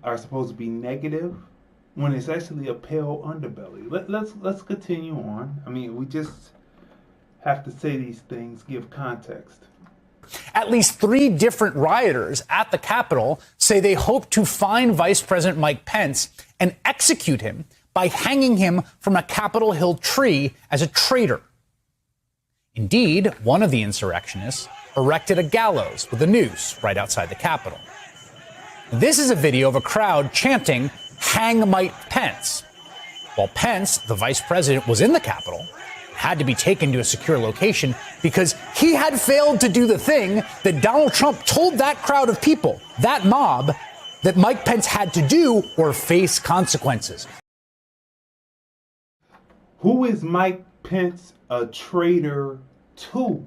are supposed to be negative when it's actually a pale underbelly. Let's continue on. I mean, we just have to say these things, give context. At least 3 different rioters at the Capitol say they hope to find Vice President Mike Pence and execute him by hanging him from a Capitol Hill tree as a traitor. Indeed, one of the insurrectionists erected a gallows with a noose right outside the Capitol. This is a video of a crowd chanting, "Hang Mike Pence," while Pence, the vice president, was in the Capitol, had to be taken to a secure location because he had failed to do the thing that Donald Trump told that crowd of people, that mob, that Mike Pence had to do or face consequences. Who is Mike Pence a traitor to?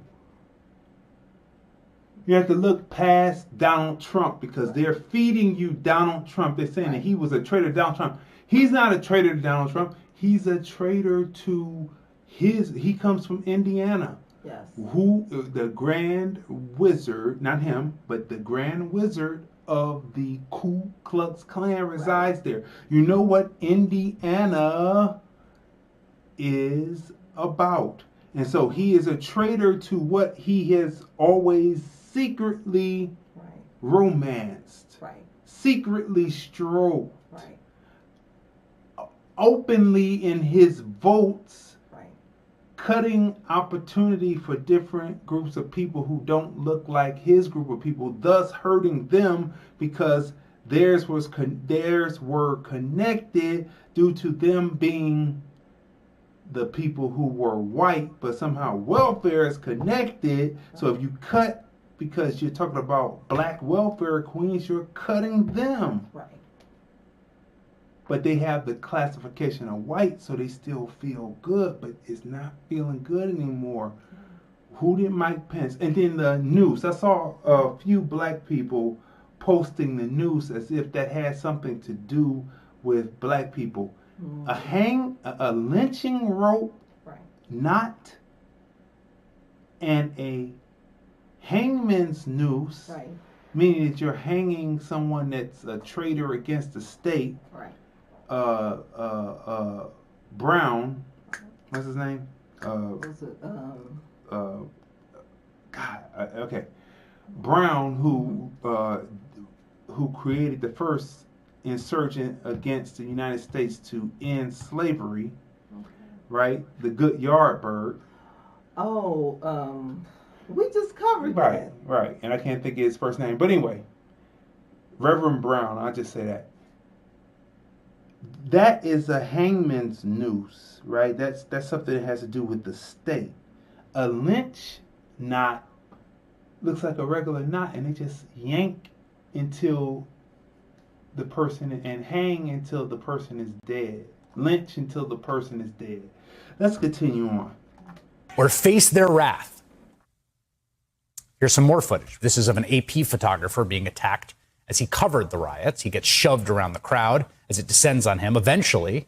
You have to look past Donald Trump because they're feeding you Donald Trump. They're saying that he was a traitor to Donald Trump. He's not a traitor to Donald Trump. He's a traitor to he comes from Indiana. Yes. Who, the grand wizard, not him, but the grand wizard of the Ku Klux Klan resides there. You know what Indiana is about. And so he is a traitor to what he has always secretly romanced, secretly stroked, openly in his votes, cutting opportunity for different groups of people who don't look like his group of people, thus hurting them because theirs were connected due to them being the people who were white, but somehow welfare is connected. So if you cut because you're talking about black welfare queens, you're cutting them. Right. But they have the classification of white, so they still feel good, but it's not feeling good anymore. Who did Mike Pence? And then the noose. I saw a few black people posting the noose as if that had something to do with black people. A lynching rope, knot, and a hangman's noose, meaning that you're hanging someone that's a traitor against the state. Brown, what's his name? Brown, who created the first insurgent against the United States to end slavery, right? The good Yardbird. We just covered that. Right. And I can't think of his first name. But anyway, Reverend Brown, I'll just say that. That is a hangman's noose, right? That's something that has to do with the state. A lynch knot looks like a regular knot, and they just yank until the person and hang until the person is dead. Lynch until the person is dead. Let's continue on. Or face their wrath. Here's some more footage. This is of an AP photographer being attacked as he covered the riots. He gets shoved around the crowd as it descends on him. Eventually,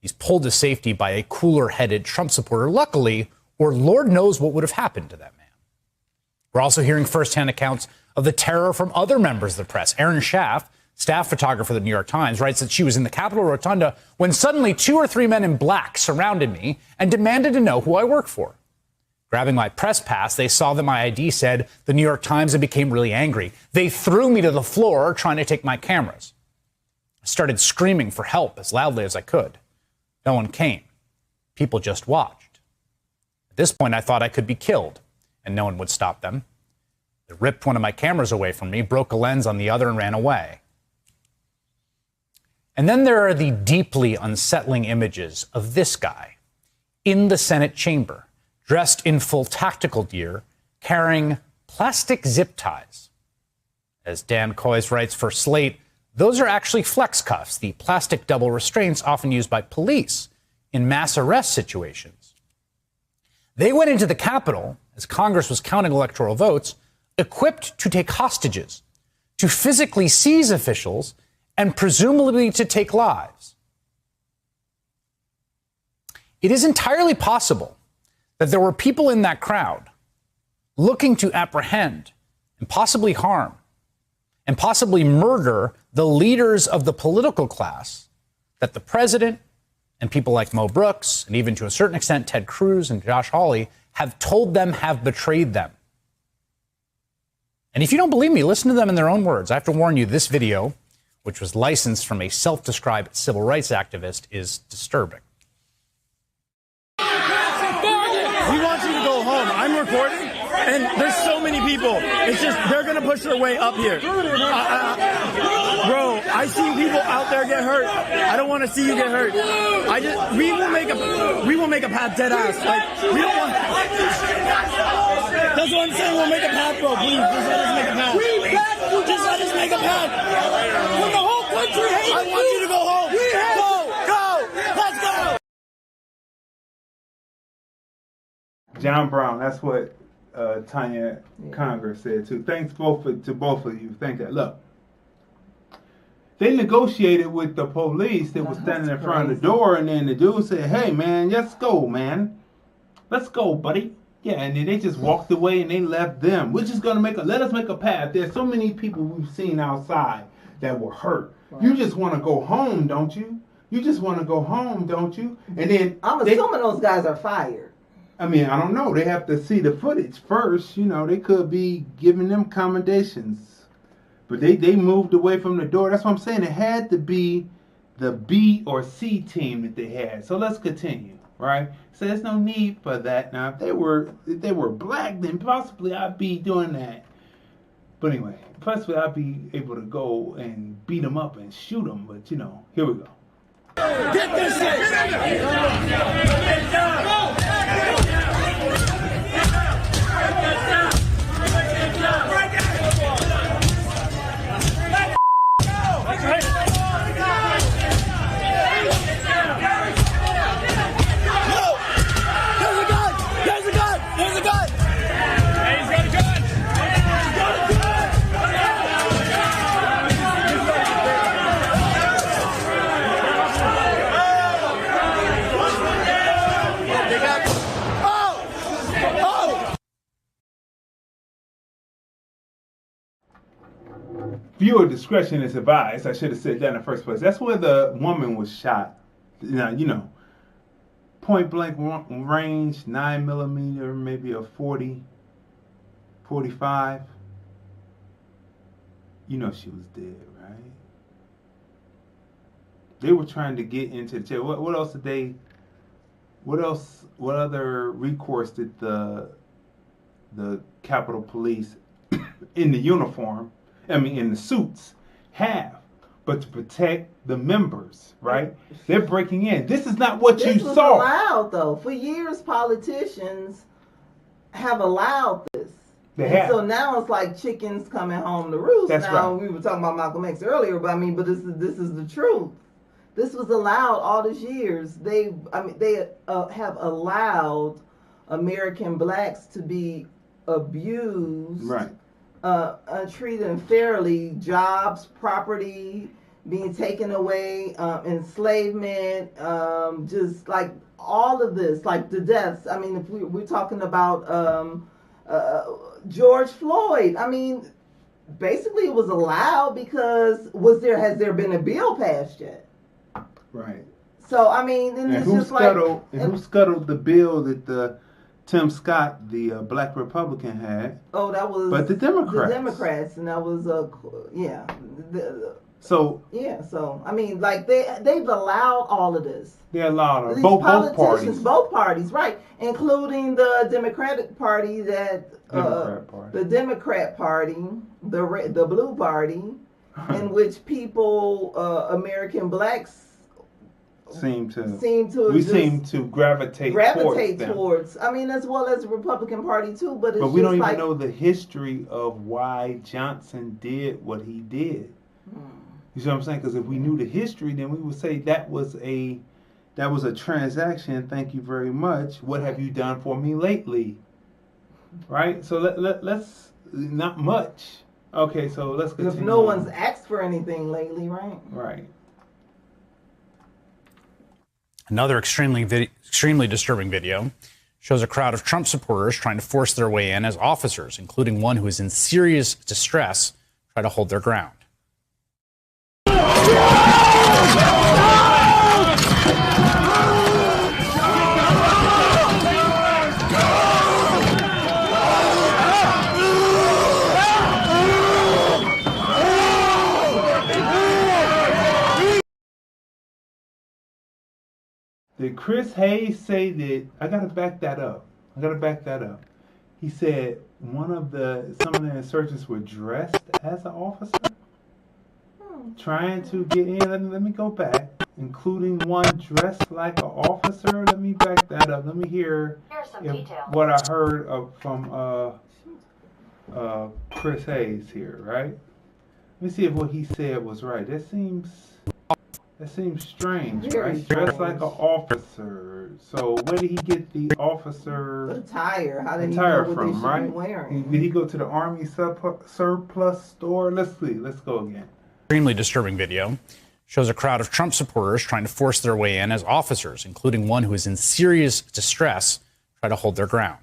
he's pulled to safety by a cooler-headed Trump supporter. Luckily, or Lord knows what would have happened to that man. We're also hearing firsthand accounts of the terror from other members of the press. Erin Schaff, staff photographer of the New York Times, writes that she was in the Capitol Rotunda when suddenly 2 or 3 men in black surrounded me and demanded to know who I work for. Grabbing my press pass, they saw that my ID said the New York Times and became really angry. They threw me to the floor trying to take my cameras. I started screaming for help as loudly as I could. No one came. People just watched. At this point, I thought I could be killed, and no one would stop them. They ripped one of my cameras away from me, broke a lens on the other, and ran away. And then there are the deeply unsettling images of this guy in the Senate chamber, dressed in full tactical gear, carrying plastic zip ties. As Dan Coys writes for Slate, those are actually flex cuffs, the plastic double restraints often used by police in mass arrest situations. They went into the Capitol, as Congress was counting electoral votes, equipped to take hostages, to physically seize officials, and presumably to take lives. It is entirely possible that there were people in that crowd looking to apprehend and possibly harm and possibly murder the leaders of the political class that the president and people like Mo Brooks, and even to a certain extent Ted Cruz and Josh Hawley, have told them have betrayed them. And if you don't believe me, listen to them in their own words. I have to warn you, this video, which was licensed from a self-described civil rights activist, is disturbing. We want you to go home. I'm recording, and there's so many people. It's just, they're going to push their way up here. Bro, I see people out there get hurt. I don't want to see you get hurt. We will make a path dead ass. Like, we don't want. That's what I'm saying. We'll make a path, bro. Please, just let us make a path. Just let us make a path. When the whole country hates you. I want you to go home. Go. Let's go. John Brown, that's what Tanya Conger said too. Thanks to both of you. Thank you. Look, they negotiated with the police that was standing in front of the door, and then the dude said, "Hey man, let's go, man. Let's go, buddy." Yeah, and then they just walked away and they left them. We're just gonna let us make a path. There's so many people we've seen outside that were hurt. Right. You just want to go home, don't you? You just want to go home, don't you? And then I'm assuming those guys are fired. I mean, I don't know. They have to see the footage first. You know, they could be giving them commendations. But they moved away from the door. That's what I'm saying. It had to be the B or C team that they had. So let's continue, right? So there's no need for that. Now, if they were black, then possibly I'd be doing that. But anyway, possibly I'd be able to go and beat them up and shoot them. But, you know, here we go. Get this shit! Viewer discretion is advised. I should have said that in the first place. That's where the woman was shot. Now, you know, point blank range, 9mm, maybe a 40, 45. You know she was dead, right? They were trying to get into the jail. What else did they? What other recourse did the Capitol Police in the uniform? In the suits, have, but to protect the members, right? They're breaking in. This is not what you saw. This was allowed, though. For years, politicians have allowed this. They have. So now it's like chickens coming home to roost. That's now, right. We were talking about Malcolm X earlier, but this is the truth. This was allowed all these years. They have allowed American blacks to be abused. Right. Treated unfairly, jobs, property being taken away, enslavement, just like all of this, like the deaths. I mean, if we're talking about George Floyd, I mean, basically it was allowed because has there been a bill passed yet? Right. So I mean, then it's just who scuttled the bill that the Tim Scott, the black Republican, had? Oh, that was. But the Democrats. The Democrats, and that was So yeah, so I mean, like they've allowed all of this. they allowed These both politicians, parties. both parties, right, including the Democratic Party the Democrat Party, the Blue Party, in which people, American blacks, seem to gravitate towards. I mean, as well as the Republican Party too. But we don't even know the history of why Johnson did what he did. You see what I'm saying? Because if we knew the history, then we would say that was a transaction. Thank you very much. What have you done for me lately? Right. So let's not much. Okay. So let's continue. If no one's asked for anything lately, right? Right. Another extremely disturbing video shows a crowd of Trump supporters trying to force their way in as officers, including one who is in serious distress, try to hold their ground. Did Chris Hayes say that? I gotta back that up. He said some of the insurgents were dressed as an officer, trying to get in. Let me go back, including one dressed like an officer. Let me back that up. Let me hear what I heard from Chris Hayes here. Right? Let me see if what he said was right. That seems strange, right? Dressed like an officer. So where did he get the officer attire? How did he know what from, they should right? be wearing? Did he go to the Army surplus store? Let's see. Let's go again. Extremely disturbing video shows a crowd of Trump supporters trying to force their way in as officers, including one who is in serious distress, try to hold their ground.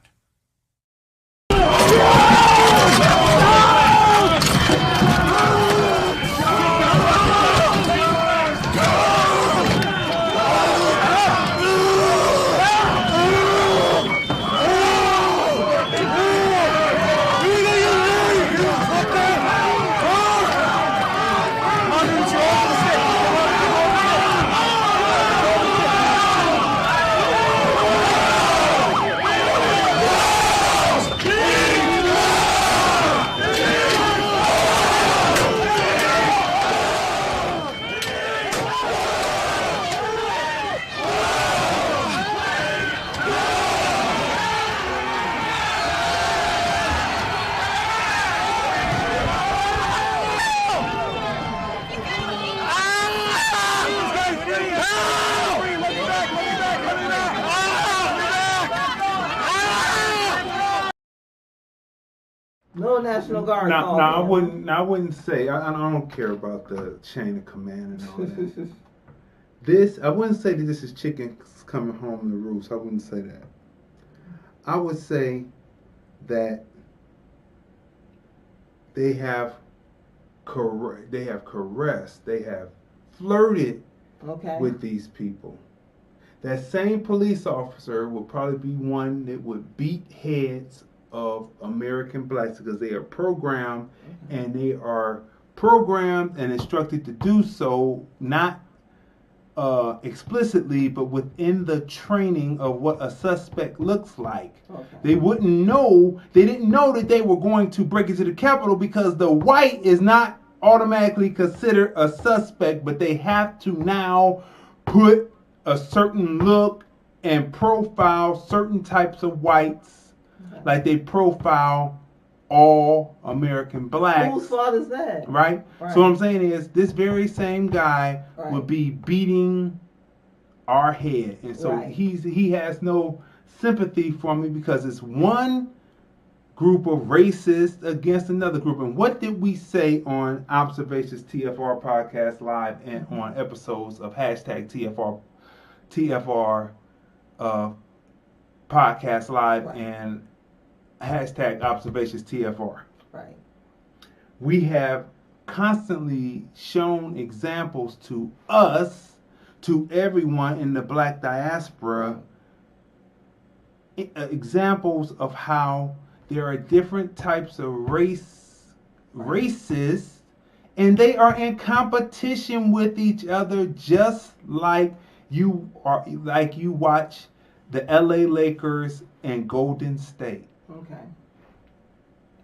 No National Guard. No, I wouldn't say. I don't care about the chain of command and all that. I wouldn't say that this is chickens coming home to roost. I wouldn't say that. I would say that they have caressed, they have flirted with these people. That same police officer would probably be one that would beat heads of American blacks because they are programmed and they are programmed and instructed to do so, not explicitly, but within the training of what a suspect looks like. They didn't know that they were going to break into the Capitol because the white is not automatically considered a suspect, but they have to now put a certain look and profile certain types of whites, like they profile all American blacks. Whose fault is that? Right? So what I'm saying is, this very same guy would be beating our head, and so he has no sympathy for me because it's one group of racists against another group. And what did we say on Observations TFR Podcast Live and on episodes of hashtag TFR Podcast Live and hashtag Observations TFR? Right. We have constantly shown examples to us, to everyone in the black diaspora, examples of how there are different types of racists And they are in competition with each other, just like you watch the LA Lakers and Golden State. Okay.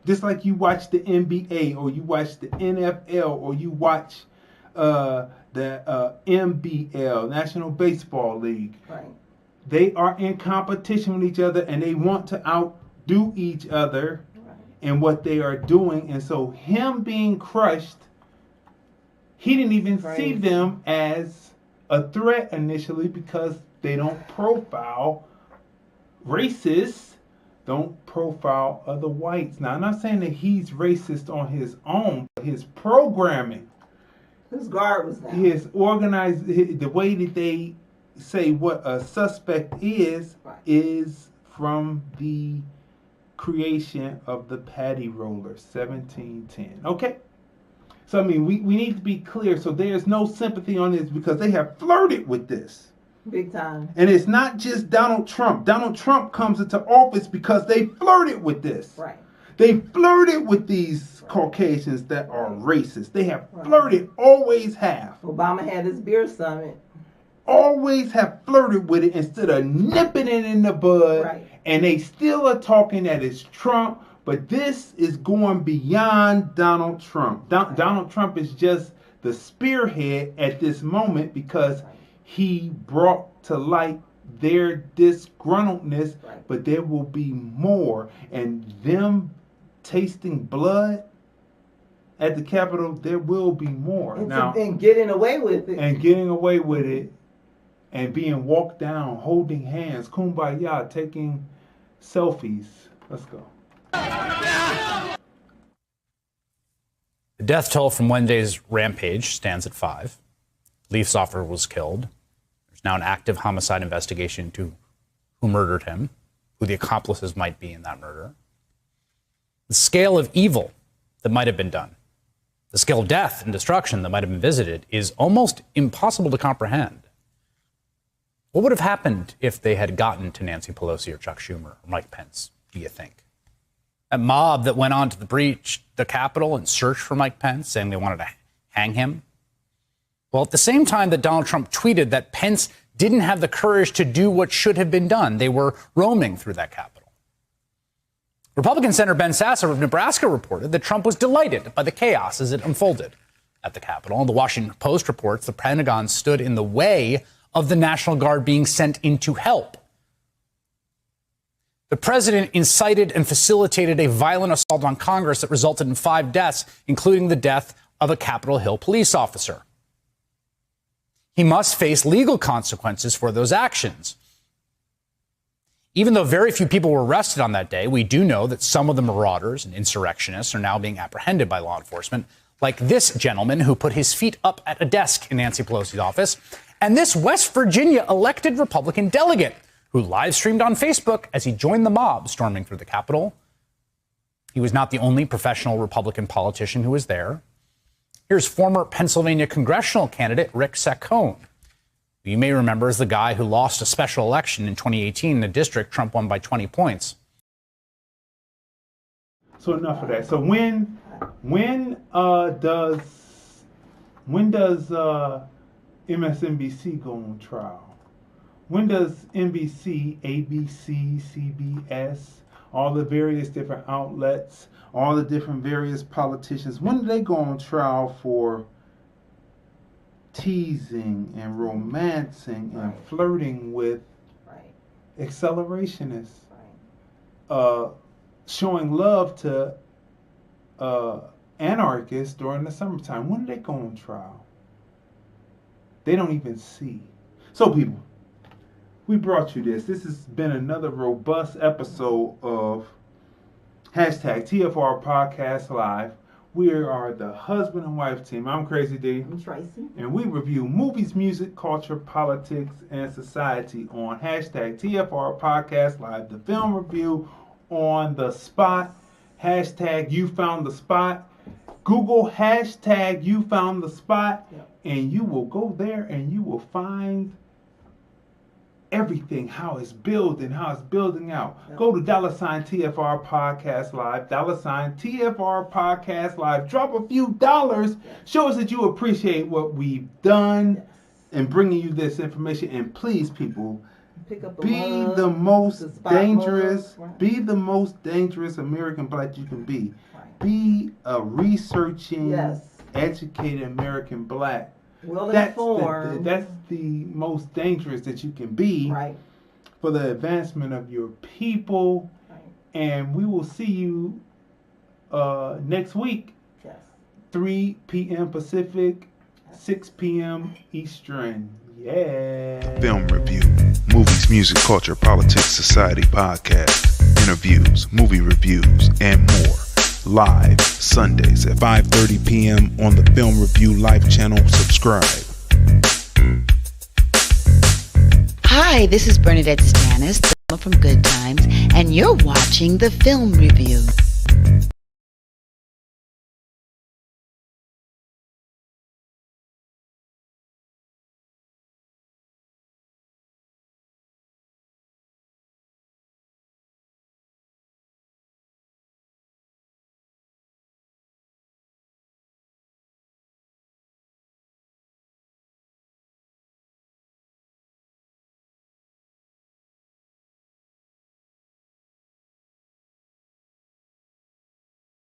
Just like you watch the NBA or you watch the NFL or you watch the NBL, National Baseball League. Right. They are in competition with each other and they want to outdo each other in what they are doing. And so him being crushed, he didn't even see them as a threat initially because they don't profile racists, don't profile other whites. Now, I'm not saying that he's racist on his own, but his programming, His guard was down. his organized, the way that they say what a suspect is from the creation of the patty roller, 1710. Okay? So, I mean, we need to be clear. So there's no sympathy on this because they have flirted with this. Big time. And it's not just Donald Trump. Donald Trump comes into office because they flirted with this. Right. They flirted with these Caucasians that are racist. They have flirted, always have. Obama had his beer summit. Always have flirted with it instead of nipping it in the bud. Right. And they still are talking that it's Trump. But this is going beyond Donald Trump. Donald Trump is just the spearhead at this moment because he brought to light their disgruntledness, but there will be more. And them tasting blood at the Capitol, there will be more. And getting away with it. And getting away with it and being walked down, holding hands, kumbaya, taking selfies. Let's go. The death toll from Wednesday's rampage stands at 5. Police officer was killed. There's now an active homicide investigation into who murdered him, who the accomplices might be in that murder. The scale of evil that might have been done, the scale of death and destruction that might have been visited is almost impossible to comprehend. What would have happened if they had gotten to Nancy Pelosi or Chuck Schumer or Mike Pence, do you think? A mob that went on to the Capitol and searched for Mike Pence, saying they wanted to hang him. Well, at the same time that Donald Trump tweeted that Pence didn't have the courage to do what should have been done, they were roaming through that Capitol. Republican Senator Ben Sasser of Nebraska reported that Trump was delighted by the chaos as it unfolded at the Capitol. And the Washington Post reports the Pentagon stood in the way of the National Guard being sent in to help. The president incited and facilitated a violent assault on Congress that resulted in 5 deaths, including the death of a Capitol Hill police officer. He must face legal consequences for those actions. Even though very few people were arrested on that day, we do know that some of the marauders and insurrectionists are now being apprehended by law enforcement, like this gentleman who put his feet up at a desk in Nancy Pelosi's office, and this West Virginia elected Republican delegate who live streamed on Facebook as he joined the mob storming through the Capitol. He was not the only professional Republican politician who was there. Here's former Pennsylvania congressional candidate Rick Saccone, who you may remember as the guy who lost a special election in 2018 in a district Trump won by 20 points. So enough of that. So when does MSNBC go on trial? When does NBC, ABC, CBS, all the various different outlets, all the different various politicians, when do they go on trial for teasing and romancing and flirting with accelerationists, showing love to anarchists during the summertime? When do they go on trial? They don't even see. So people, we brought you this. This has been another robust episode of #TFR Podcast Live. We are the husband and wife team. I'm Crazy D. I'm Tracey. And we review movies, music, culture, politics, and society on #TFR Podcast Live. The film review on the spot. #You found the spot. Google #You found the spot. And you will go there and you will find everything, how it's building out. Yep. Go to $TFR Podcast Live, $TFR Podcast Live. Drop a few dollars. Show us that you appreciate what we've done and bringing you this information. And please, people, pick up be the most dangerous American Black you can be. Right. Be a researching, educated American Black. Well-informed. That's the most dangerous that you can be, right, for the advancement of your people. Right. And we will see you next week, 3 p.m. Pacific, 6 p.m. Eastern. Yeah. Film review, movies, music, culture, politics, society podcast, interviews, movie reviews, and more. Live Sundays at 5:30 p.m. on the Film Review Live channel. Subscribe. Hi, this is Bernadette Stannis from Good Times, and you're watching the Film Review.